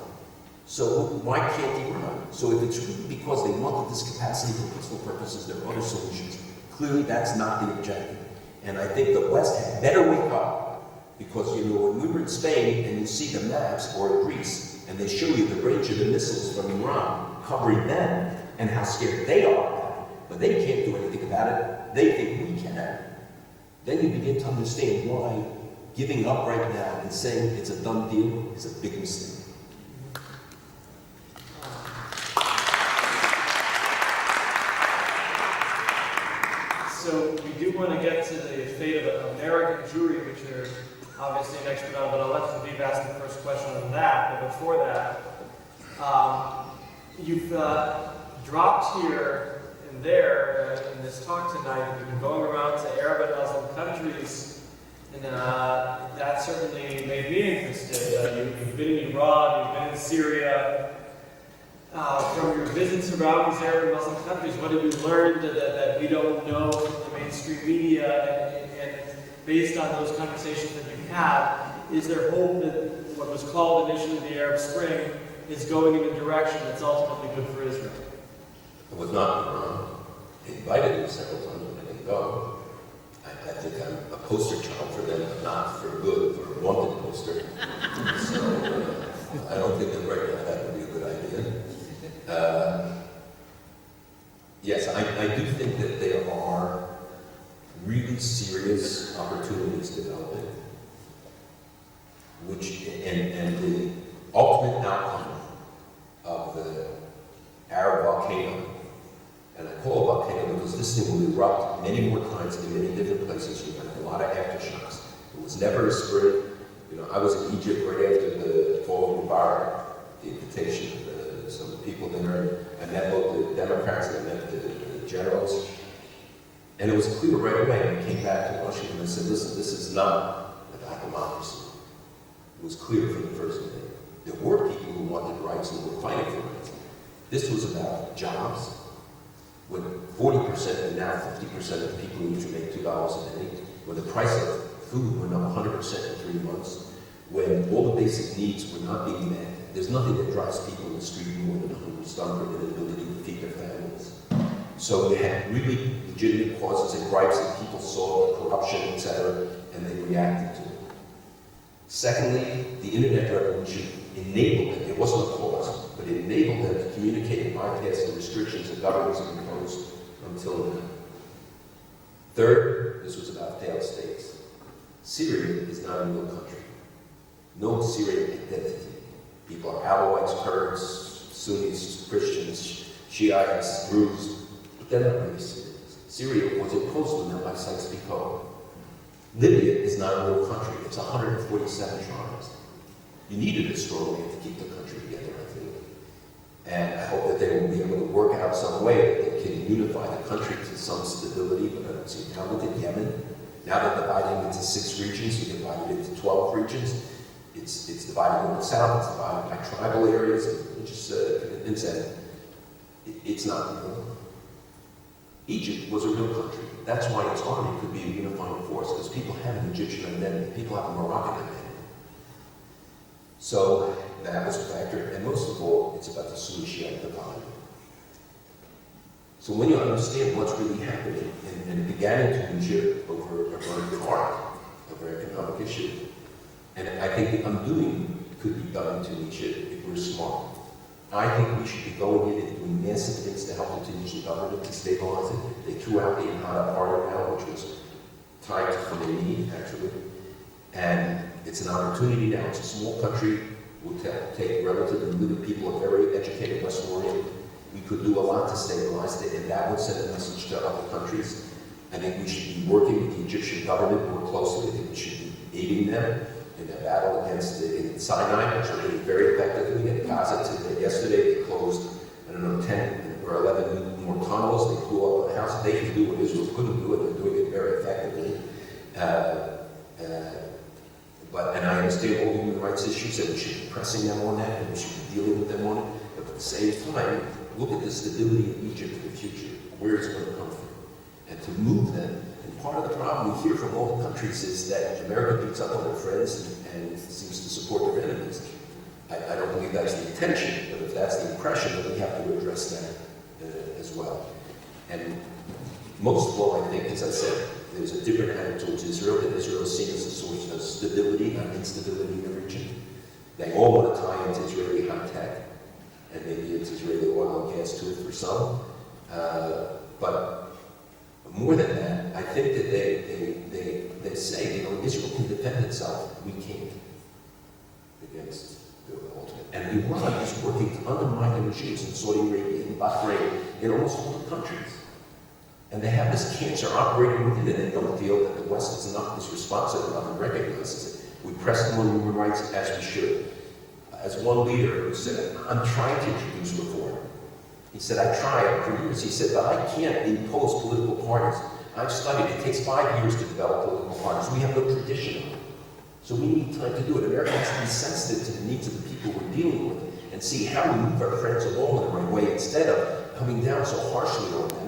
So why can't Iran? So if it's really because they wanted this capacity for peaceful purposes, there are other solutions. Clearly, that's not the objective. And I think the West had better wake up because, when we were in Spain and you see the maps, or Greece, and they show you the range of the missiles from Iran covering them and how scared they are, but they can't do anything about it, they think we can. Then you begin to understand why giving up right now and saying it's a done deal is a big mistake. So we do want to get to the fate of an American jury, which you're obviously an expert on, but I'll let Habib ask the first question on that. But before that, you've dropped here and there in this talk tonight. You've been going around to Arab and Muslim countries, and that certainly made me interested. You've been in Iran, you've been in Syria. From your visits around these Arab and Muslim countries, what have you learned that we don't know from the mainstream media? And based on those conversations that you've had, is there hope that what was called initially the Arab Spring is going in a direction that's ultimately good for Israel? It was not Iran. They invited me several times, but I didn't go. I think I'm a poster child for them, but not for good, for a wanted poster. So I don't think that right now that would be a good idea. Yes, I do think that there are really serious opportunities developing, and the ultimate outcome of the Arab volcano, and I call it volcano because this thing will erupt many more times in many different places. You have a lot of aftershocks. It was never a spring. I was in Egypt right after the fall of Mubarak, the invitation of some people there. I met both the Democrats and I met the generals. And it was clear right away when I came back to Washington and said, listen, this is not about democracy. It was clear from the first day. There were people who wanted rights and were fighting for rights. This was about jobs. When 40% and now 50% of people need to make $2 a day, when the price of food went up 100% in 3 months, when all the basic needs were not being met. There's nothing that drives people in the street more than hunger, starving, and inability to feed their families. So we had really legitimate causes and gripes that people saw, corruption, etc., and they reacted to it. Secondly, the internet revolution enabled them, it wasn't a cause, but it enabled them to communicate and bypass the restrictions that governments have imposed until now. Third, this was about failed states. Syria is not a real country. No Syrian identity. People are Alawites, Kurds, Sunnis, Christians, Shiites, Druze, but they're not really Syrians. Syria was imposed on them by Sykes-Picot. Libya is not a real country. It's 147 tribes. You needed a strong man to keep the country together, I think. And I hope that they will be able to work out some way that they can unify the country to some stability, but I don't see how with Yemen. Now they're dividing into 6 regions, you divided it into 12 regions. It's divided north south, it's divided by tribal areas, it's not real. Egypt was a real country. That's why its army could be a unifying force, because people have an Egyptian identity, people have a Moroccan identity. So that was a factor, and most of all, it's about the Sunni-Shiite divide. So when you understand what's really happening, and it began in Tunisia over a very hard, a very economic issue, and I think the undoing could be done in Tunisia if we're smart. I think we should be going in and doing massive things to help the Tunisian government to stabilize it. They threw out the Ennahda party now, which was tied to Khomeini, actually. And it's an opportunity now. It's a small country. We'll take relatively limited people, a very educated Western. We could do a lot to stabilize it, and that would send a message to other countries. I think we should be working with the Egyptian government more closely. I think we should be aiding them in their battle against in Sinai, which are doing very effectively. In Gaza yesterday, they closed, 10 or 11 more tunnels. They blew up a house. They could do what Israel couldn't do, and they're doing it very effectively. And I understand all the human rights issues, and we should be pressing them on that, and we should be dealing with them on it. But at the same time, look at the stability of Egypt in the future, where it's going to come from, and to move them. And part of the problem we hear from all the countries is that America beats up on their friends and seems to support their enemies. I don't believe that's the intention, but if that's the impression, then we have to address that as well. And most of all, I think, as I said, there's a different attitude towards Israel, that Israel is seen as a source of stability, not instability in the region. They all want to tie into Israeli high tech, and maybe it's Israeli oil and gas too for some. But more than that, I think that they say, Israel can defend itself. We can't against the ultimate. And Iran is working to undermine the regimes in Saudi Arabia, in Bahrain, in almost all the countries. And they have this cancer operating within it, and don't feel that the West is responsive enough and recognizes it. We press them on human rights as we should. As one leader who said, I'm trying to introduce reform. He said, I tried for years. He said, but I can't impose political parties. I've studied. It takes 5 years to develop political parties. We have no tradition of it. So we need time to do it. America has to be sensitive to the needs of the people we're dealing with and see how we move our friends along in the right way instead of coming down so harshly on them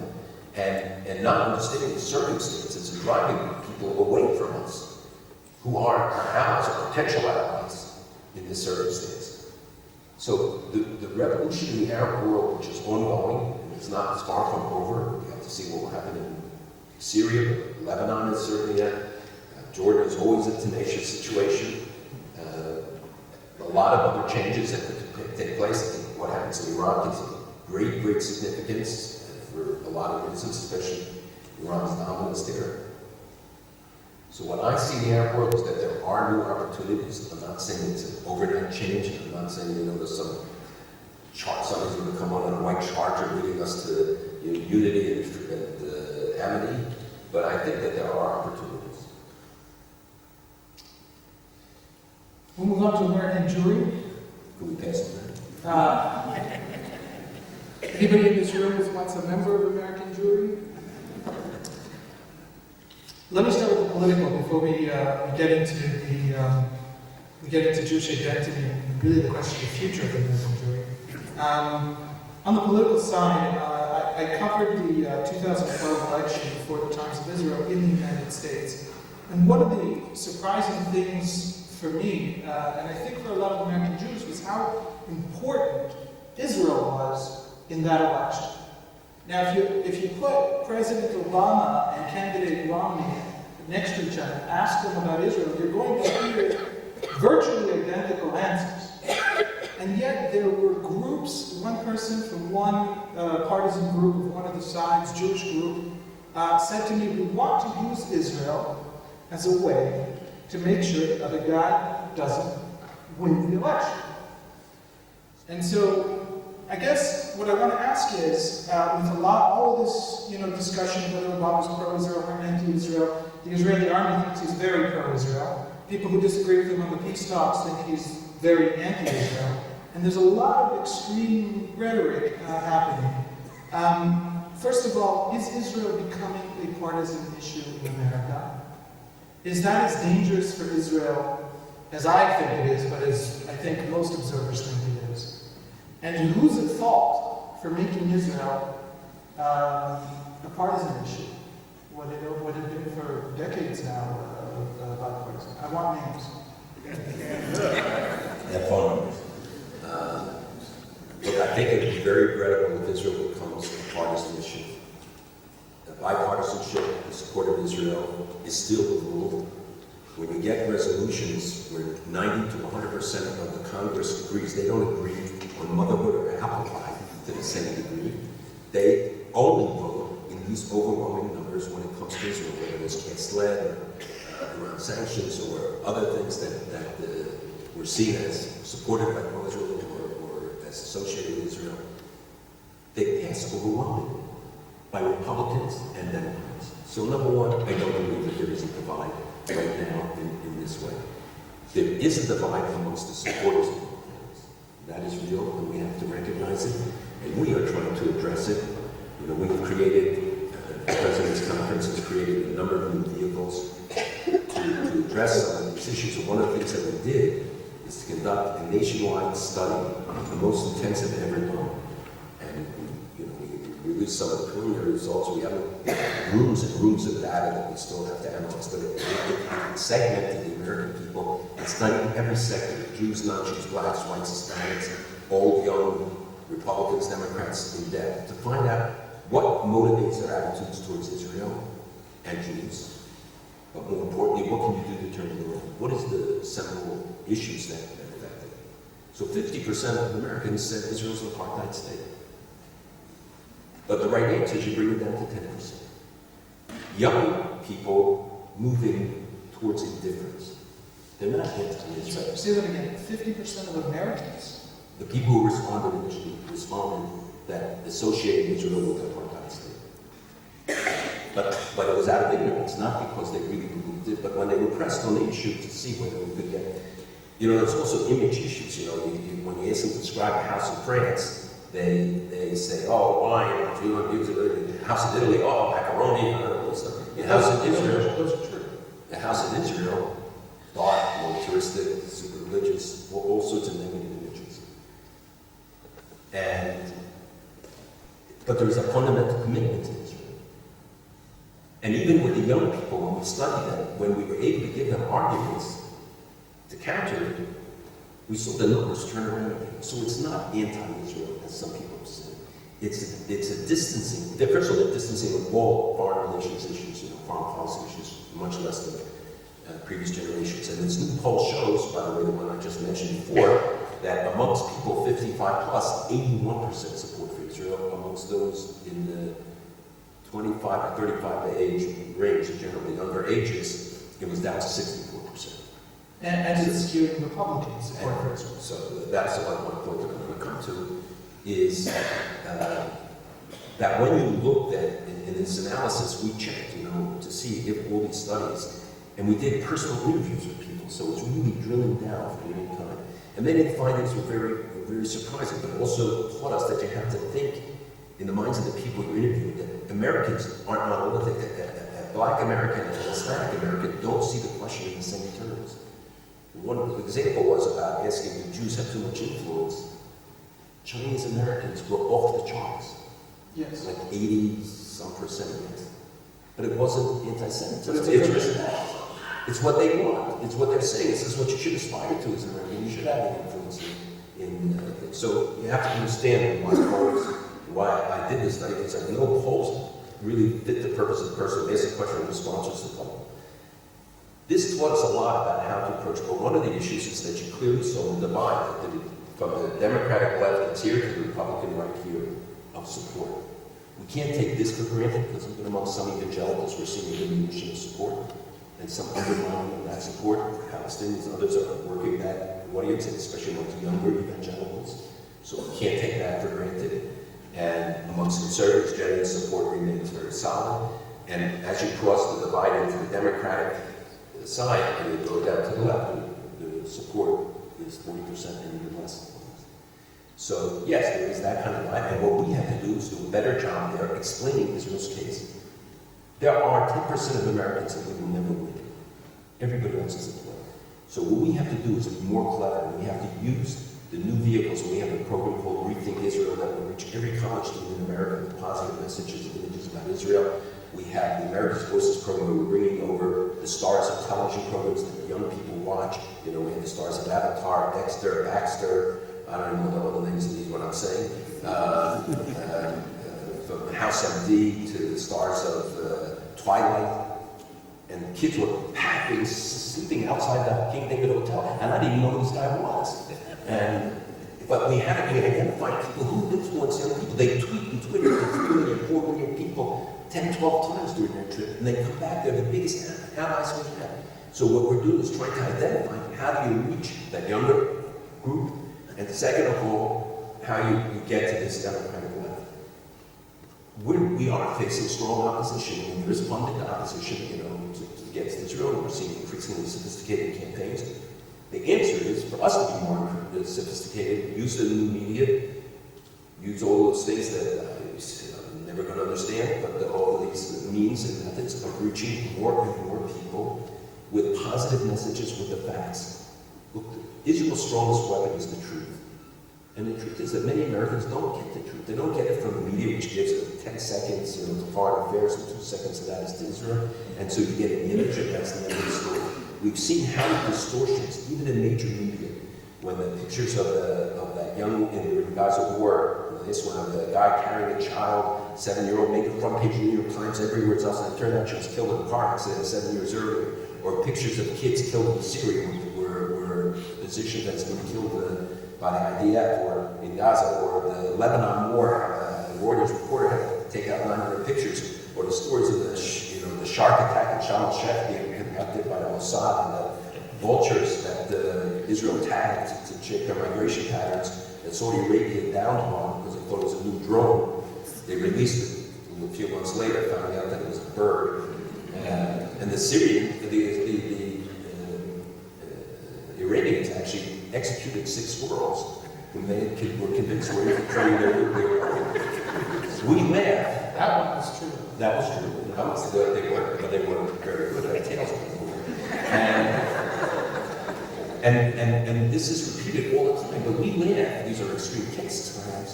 and not understanding the circumstances and driving people away from us who are our allies or potential allies in this circumstance. So the revolution in the Arab world, which is ongoing, and it's not as far from over, we have to see what will happen in Syria, but Lebanon is certainly Jordan is always a tenacious situation. A lot of other changes that could take place. I think what happens in Iraq is of great, great significance for a lot of reasons, especially Iran's dominance there. So what I see in the Arab world is that there are new opportunities. I'm not saying it's an overnight change. I'm not saying, there's some chart, somebody's going to come on a white charger leading us to unity and amity. But I think that there are opportunities. We'll move on to American Jewry. Can we pass on that? Anybody in this room is once a member of American Jewry? Let me start with the political before we get into Jewish identity and really the question of the future of American Jewry. On the political side, I covered the 2012 election for the Times of Israel in the United States, and one of the surprising things for me, and I think for a lot of American Jews, was how important Israel was in that election. Now, if you put President Obama and candidate Romney next to each other, ask them about Israel, you're going to hear virtually identical answers. And yet there were groups, one person from one partisan group of one of the sides, Jewish group, said to me, we want to use Israel as a way to make sure that other guy doesn't win the election. And so I guess what I want to ask is, with all of this discussion whether Obama's pro-Israel or anti-Israel, the Israeli army thinks he's very pro-Israel. People who disagree with him on the peace talks think he's very anti-Israel. And there's a lot of extreme rhetoric happening. First of all, is Israel becoming a partisan issue in America? Is that as dangerous for Israel as I think it is, but as I think most observers think it is? And who's at fault for making Israel a partisan issue? What it been for decades now, bipartisan. I want names. Have fun. Look, I think it would be very regrettable if Israel becomes a partisan issue. The bipartisanship in support of Israel is still the rule. When you get resolutions where 90 to 100% of the Congress agrees, they don't agree on motherhood or apple pie to the same degree. They only vote in these overwhelming numbers when it comes to Israel, whether it's cast-led or around sanctions or other things that were seen as supported by pro-Israel or as associated with Israel. They pass overwhelmingly by Republicans and Democrats. So number one, I don't believe that there is a divide right now in this way. There is a divide amongst the supporters of both things. That is real, and we have to recognize it, and we are trying to address it. We've created, the President's Conference has created a number of new vehicles to address some of these issues. And one of the things that we did is to conduct a nationwide study, the most intensive ever done. And we released some of the preliminary results. We have rooms and rooms of data that we still have to analyze, but it segmented the American people and studied every sector: Jews, non-Jews, blacks, whites, Hispanics, old, young, Republicans, Democrats, in depth, to find out what motivates their attitudes towards Israel and Jews. But more importantly, what can you do to turn it around? What is the seminal issues that affect it? So 50% of Americans said Israel's an apartheid state. But the right answer is you bring it down to 10%. Young people moving towards indifference. They're not anti-Israel. Say that again. 50% of Americans. The people who responded initially responded that associated Israel with the apartheid state. But it was out of ignorance, not because they really believed it, but when they were pressed on the issue to see whether we could get. There's also image issues. When you ask them to describe a house in France, they say, oh, wine, the house in Italy, oh, macaroni, and all this stuff. The house in Israel, those are true. The house in Israel, dark, militaristic, super religious, all sorts of negative images. But there's a fundamental commitment to Israel. And even with the young people, when we studied them, when we were able to give them arguments to counter it, we saw the numbers turn around again. So it's not anti-Israel, as some people have said. It's a distancing. First of all, they're distancing of all foreign relations issues, foreign policy issues, much less than previous generations. And this new poll shows, by the way, the one I just mentioned before, that amongst people 55 plus, 81% support for Israel. Amongst those in the 25 to 35 age range, generally younger ages, it was down to 64%. And it's skewing Republican support for Israel. So that's one point that I'm going to come to, is that when you looked at, in this analysis, we checked, to see if all these studies, and we did personal interviews with people, so it's really drilling down for any time. And many of the findings were very surprising, but also taught us that you have to think in the minds of the people you interviewed, that Americans aren't monolithic, that Black American and Hispanic American don't see the question in the same terms. One example was about asking, do Jews have too much influence? Chinese Americans were off the charts. Yes. Like 80-some%, yes. But it wasn't anti-Semitism. It's what they want. It's what they're saying. This is what you should aspire to as an American. You should have an influence in so you have to understand why I did this study, because I know polls really fit the purpose of the person. Basic question of responses to the poll. This taught us a lot about how to approach, but one of the issues is that you clearly saw the divide, that the from the Democratic left that's here to the Republican right here of support. We can't take this for granted because even among some evangelicals we're seeing a diminution of support and some undermining of that support. Palestinians and others are working that audience, especially amongst younger evangelicals. So we can't take that for granted. And amongst conservatives, generally support remains very solid. And as you cross the divide into the Democratic side and you go down to the left, the support is 40% and even less. So yes, there is that kind of divide. And what we have to do is do a better job there explaining Israel's case. There are 10% of Americans that we will never win. Everybody else is at play. So what we have to do is be more clever. We have to use the new vehicles. We have a program called Rethink Israel that will reach every college student in America with positive messages and images about Israel. We have the America's Voices program where we're bringing over the stars of television programs that young people watch. You know, we have the stars of Avatar, Dexter, Baxter. I don't even know all the names of these, what I'm saying. From House MD to the stars of Twilight. And kids were packing, sleeping outside the King David Hotel, and I didn't even know who this guy was. But we identified people who influence young people. They tweet and Twitter to 3 million, 4 million people 10, 12 times during their trip, and they come back, they're the biggest allies we have. So what we're doing is trying to identify how do you reach that younger group, and second of all, how you get to this Democratic left. We are facing strong opposition, and there is funded opposition, you know, against Israel. We're seeing increasingly sophisticated campaigns. The answer is for us to be more sophisticated, use the new media, use all those things that I'm never going to understand, but all of these means and methods of reaching more and more people with positive messages, with the facts. Look, Israel's strongest weapon is the truth. And the truth is that many Americans don't get the truth. They don't get it from the media, which gives them 10 seconds, you know, to foreign affairs, and 2 seconds of that is to Israel. And so you get an image, and that's the end of the story. We've seen how distortions, even in major media, when the pictures of that young in the Gaza war, this one of the guy carrying a child, 7-year-old, made the front page of the New York Times everywhere else, and it turned out she was killed in a car accident 7 years earlier. Or pictures of kids killed in Syria, where physicians that's been killed by the IDF, or in Gaza, or the Lebanon war. The Reuters reporter had to take out 900 pictures, or the stories of the shark attack in Sharm el-Sheikh being impacted by the Mossad, and the vultures that Israel tagged to check their migration patterns that Saudi Arabia downed on because they thought it was a new drone. They released it a few months later, found out that it was a bird. And the Syrian, the Iranians actually executed 6 squirrels when they were convinced were infiltrating their nuclear weapon. We laugh. That one was true. That was true. They weren't very good at tails. And this is repeated all the time, but we laugh. These are extreme cases, perhaps.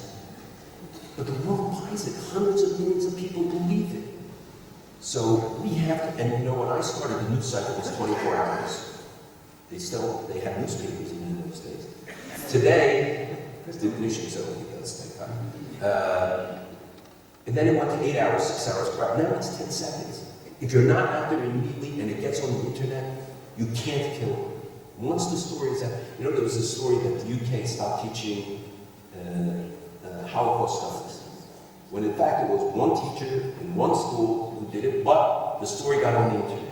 But the world buys it. Hundreds of millions of people believe it. So we have to, and you know, when I started, the news cycle was 24 hours. They had newspapers in those days. Today, the news so he does, thank God. And then it went to 8 hours, 6 hours per hour. Now it's 10 seconds. If you're not out there immediately and it gets on the internet, you can't kill it. Once the story is out, you know, there was a story that the UK stopped teaching Holocaust studies. When in fact it was one teacher in one school who did it, but the story got on the internet.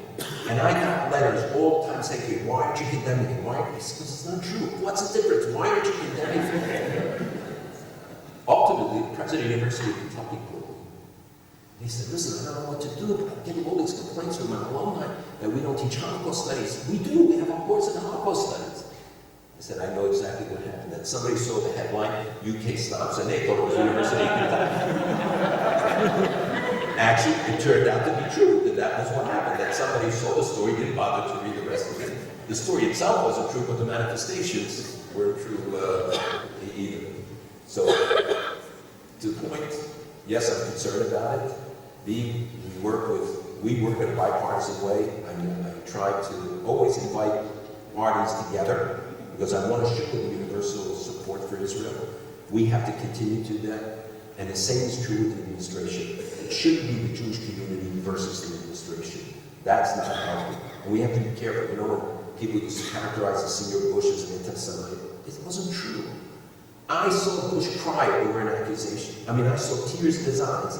And I got letters all the time saying, why aren't you condemning it? Why? Because it's not true. What's the difference? Why aren't you condemning it? Ultimately, the president of the University of Kentucky called me. He said, listen, I don't know what to do, but I'm getting all these complaints from my alumni that we don't teach Holocaust studies. We do. We have a course in Holocaust studies. I said, I know exactly what happened. That somebody saw the headline, UK stops, and they thought it was University of Kentucky. Actually, it turned out to be true, that was what happened, that somebody saw the story, didn't bother to read the rest of it. The story itself wasn't true, but the manifestations weren't true either. So, to the point, yes, I'm concerned about it. B, we work in a bipartisan way. I try to always invite parties together, because I want to show the universal support for Israel. We have to continue to do that. And the same is true with the administration. It shouldn't be the Jewish community versus the administration. That's not healthy. And we have to be careful. You know, when people used to characterize the senior Bush as an anti-Semite, it wasn't true. I saw Bush cry over an accusation. I mean, I saw tears in his eyes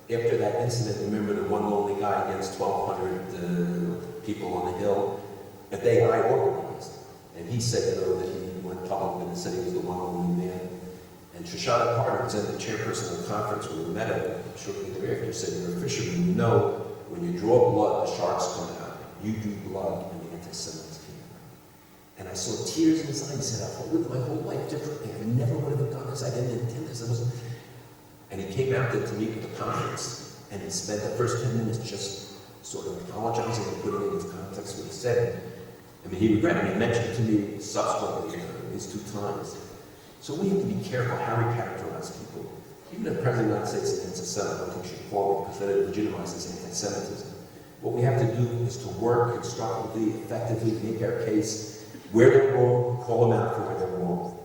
after that incident. Remember the one lonely guy against 1,200 people on the Hill? A day I organized. And he said, that he went public and said he was the one lonely man. And Shoshana Carter was the chairperson of the conference when we met him shortly thereafter, said, you're a fisherman, you know when you draw blood, the sharks come out. You do blood, and the anti-Semites came out. And I saw tears in his eyes. He said, I've lived my whole life differently. I never would have done this. I didn't intend this. And he came out there to meet with the conference, and he spent the first 10 minutes just sort of apologizing and putting it into context what he said. I mean, he regretted it. He mentioned it to me subsequently these 2 times. So we have to be careful how we characterize people. Even if the President of the United States is an anti-Semite, I don't think should fall because then it legitimizes anti-Semitism. What we have to do is to work constructively, effectively, make our case. Where they're wrong, call them out for where they're wrong.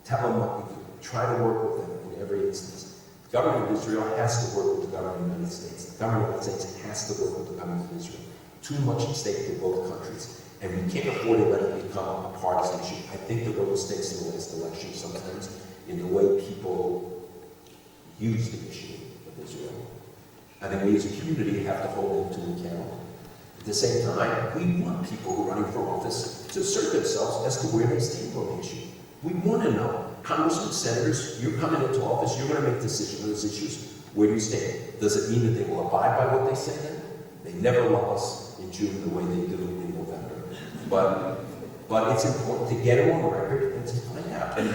Tell them what we do. Try to work with them in every instance. The government of Israel has to work with the government of the United States. The government of the United States has to work with the government of Israel. Too much at stake for both countries. And we can't afford to let it become a partisan issue. I think there were mistakes in the last election sometimes in the way people use the issue of Israel. I think we as a community have to hold them to account. At the same time, we want people who are running for office to assert themselves as to where they stand on the issue. We want to know, congressmen, senators, you're coming into office, you're going to make decisions on those issues. Where do you stand? Does it mean that they will abide by what they say then? They never love us in June the way they do in November. But it's important to get them on record and to find out. And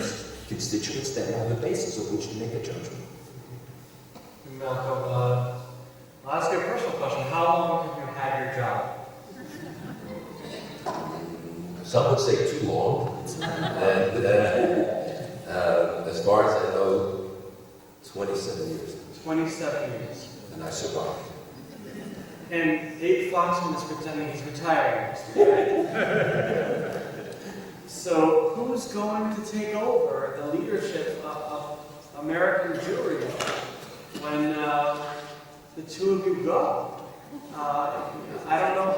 constituents then have the basis of which to make a judgment. Malcolm, I'll ask you a personal question. How long have you had your job? Some would say too long. And as far as I know, 27 years. 27 years. And I survived. And Dave Glassman is pretending he's retiring, right? So who's going to take over the leadership of American Jewry when the two of you go? I don't know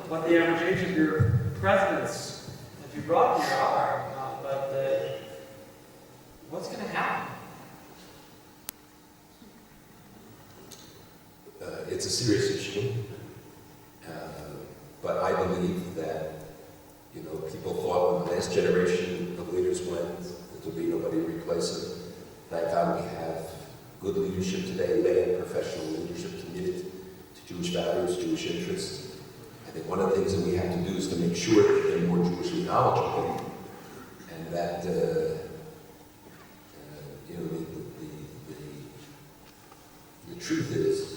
what the average age of your presidents that you brought here are, but what's going to happen? It's a serious issue, but I believe that, people thought when the last generation of leaders went, that there'll be nobody to replace them. Thank God we have good leadership today, lay and professional leadership committed to Jewish values, Jewish interests. I think one of the things that we have to do is to make sure that they're more Jewishly knowledgeable, and that the truth is,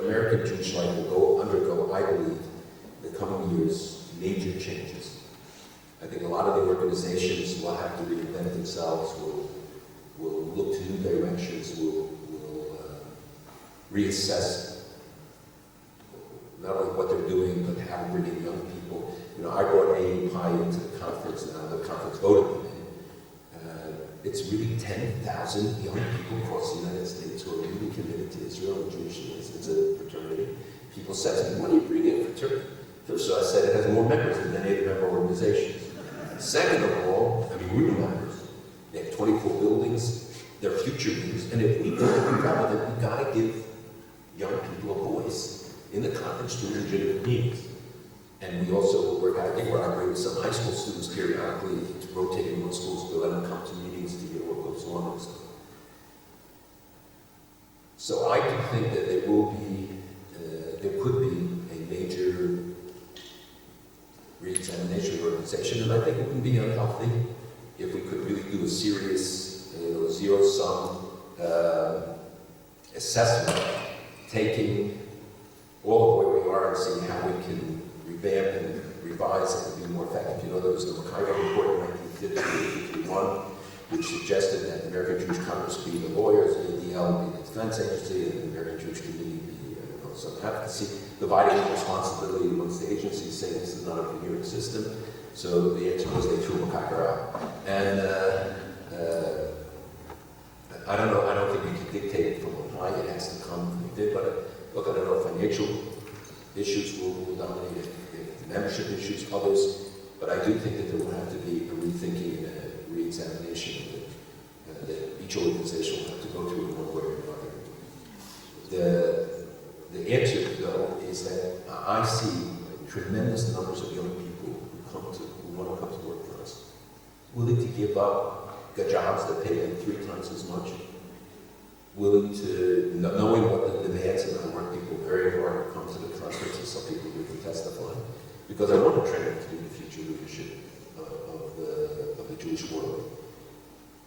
American Jewish life will undergo, I believe, in the coming years, major changes. I think a lot of the organizations will have to reinvent themselves, will look to new directions, will reassess not only what they're doing, but how to bring in young people. I brought AEPI into the conference now, the conference voted me in. It's really 10,000 young people across the United States who are really committed to Israel and Jewishness. It's a fraternity. People said to me, why do you bring in a fraternity? First of all, I said it has more members than any of the member organizations. Second of all, we're members. They have 24 buildings. They're future leaders. And if we want to be relevant, we've got to give young people a voice in the conference through legitimate means. And we also work out where I bring some high school students periodically to rotate in those schools to let them come to meetings to hear what goes on and stuff. So I do think that there could be a major re-examination of the organization, and I think it would be unhealthy if we could really do a serious, zero-sum assessment, taking all of where we are and seeing how we can revamp and revise and be more effective. There was the Chicago report in 1951, which suggested that the American Jewish Congress be the lawyers, and ADL be the defense agency, and the American Jewish community be some advocacy, dividing the responsibility amongst the agencies, saying this is not a coherent system. So the answer was they threw McCacker out. And I don't know, I don't think you can dictate from why it has to come from within, but look, I don't know, financial issues will dominate it, membership issues, others, but I do think that there will have to be a rethinking and re-examination that each organization will have to go through in one way or another. The answer, though, is that I see tremendous numbers of young people who want to come to work for us, willing to give up jobs that pay them 3 times as much, willing to, knowing what the demands of the work people very hard to come to the conference, and some people who can testify, because I want to train them to be the future leadership of the Jewish world.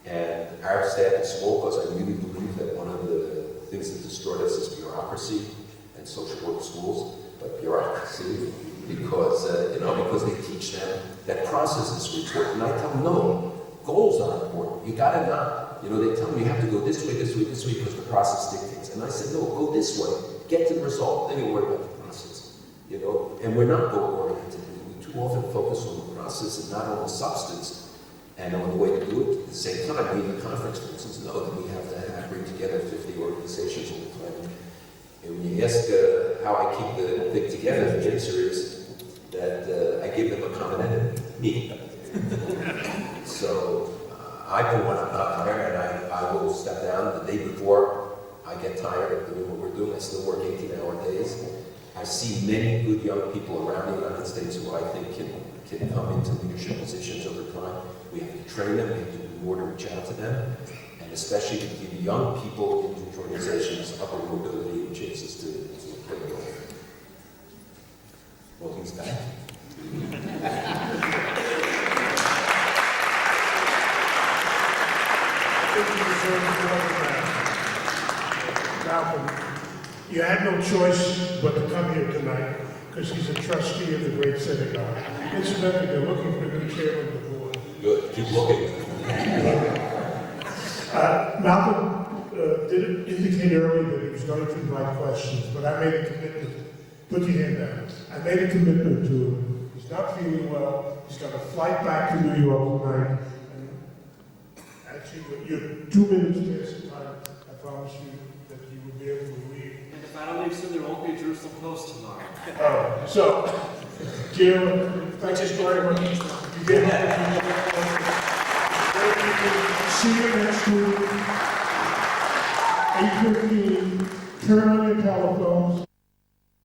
And our staff is small because I really believe that one of the things that destroyed us is bureaucracy and social work schools, but bureaucracy because they teach them that process is important. And I tell them, no, goals are important. You gotta not. They tell me you have to go this way, this way, this way because the process dictates. And I said, no, go this way. Get to the result. Then you worry about the process. And we're not goal-oriented. We too often focus on the process and not on the substance and on the way to do it. At the same time, we in the conference, for instance, know that we have to bring together 50 organizations all the time. And when you ask how I keep the thing together, the answer is that I give them a common enemy, me. So I know when I'm not tired, and I will step down the day before I get tired of doing what we're doing. I still work 18-hour days. I see many good young people around the United States who I think can come into leadership positions over time. We have to train them, we have to do more to reach out to them, and especially to give young people in these organizations upward mobility and chances to play a role. Well, he's back. Malcolm, you had no choice but to come here tonight because he's a trustee of the great synagogue. Incidentally, they're looking for a new chairman of the board. Good, keep looking. Malcolm did indicate earlier that he was going to invite questions, but I made a commitment. Put your hand down. I made a commitment to him. He's not feeling well. He's got a flight back to New York tonight. Actually, you're 2 minutes past the time. I promise you that you will be able to leave. And if I don't leave soon, there won't be a Jerusalem Post tomorrow. Oh, so, Jim, thank you very much. You gave See you next week. 8:15. Turn on your telephones.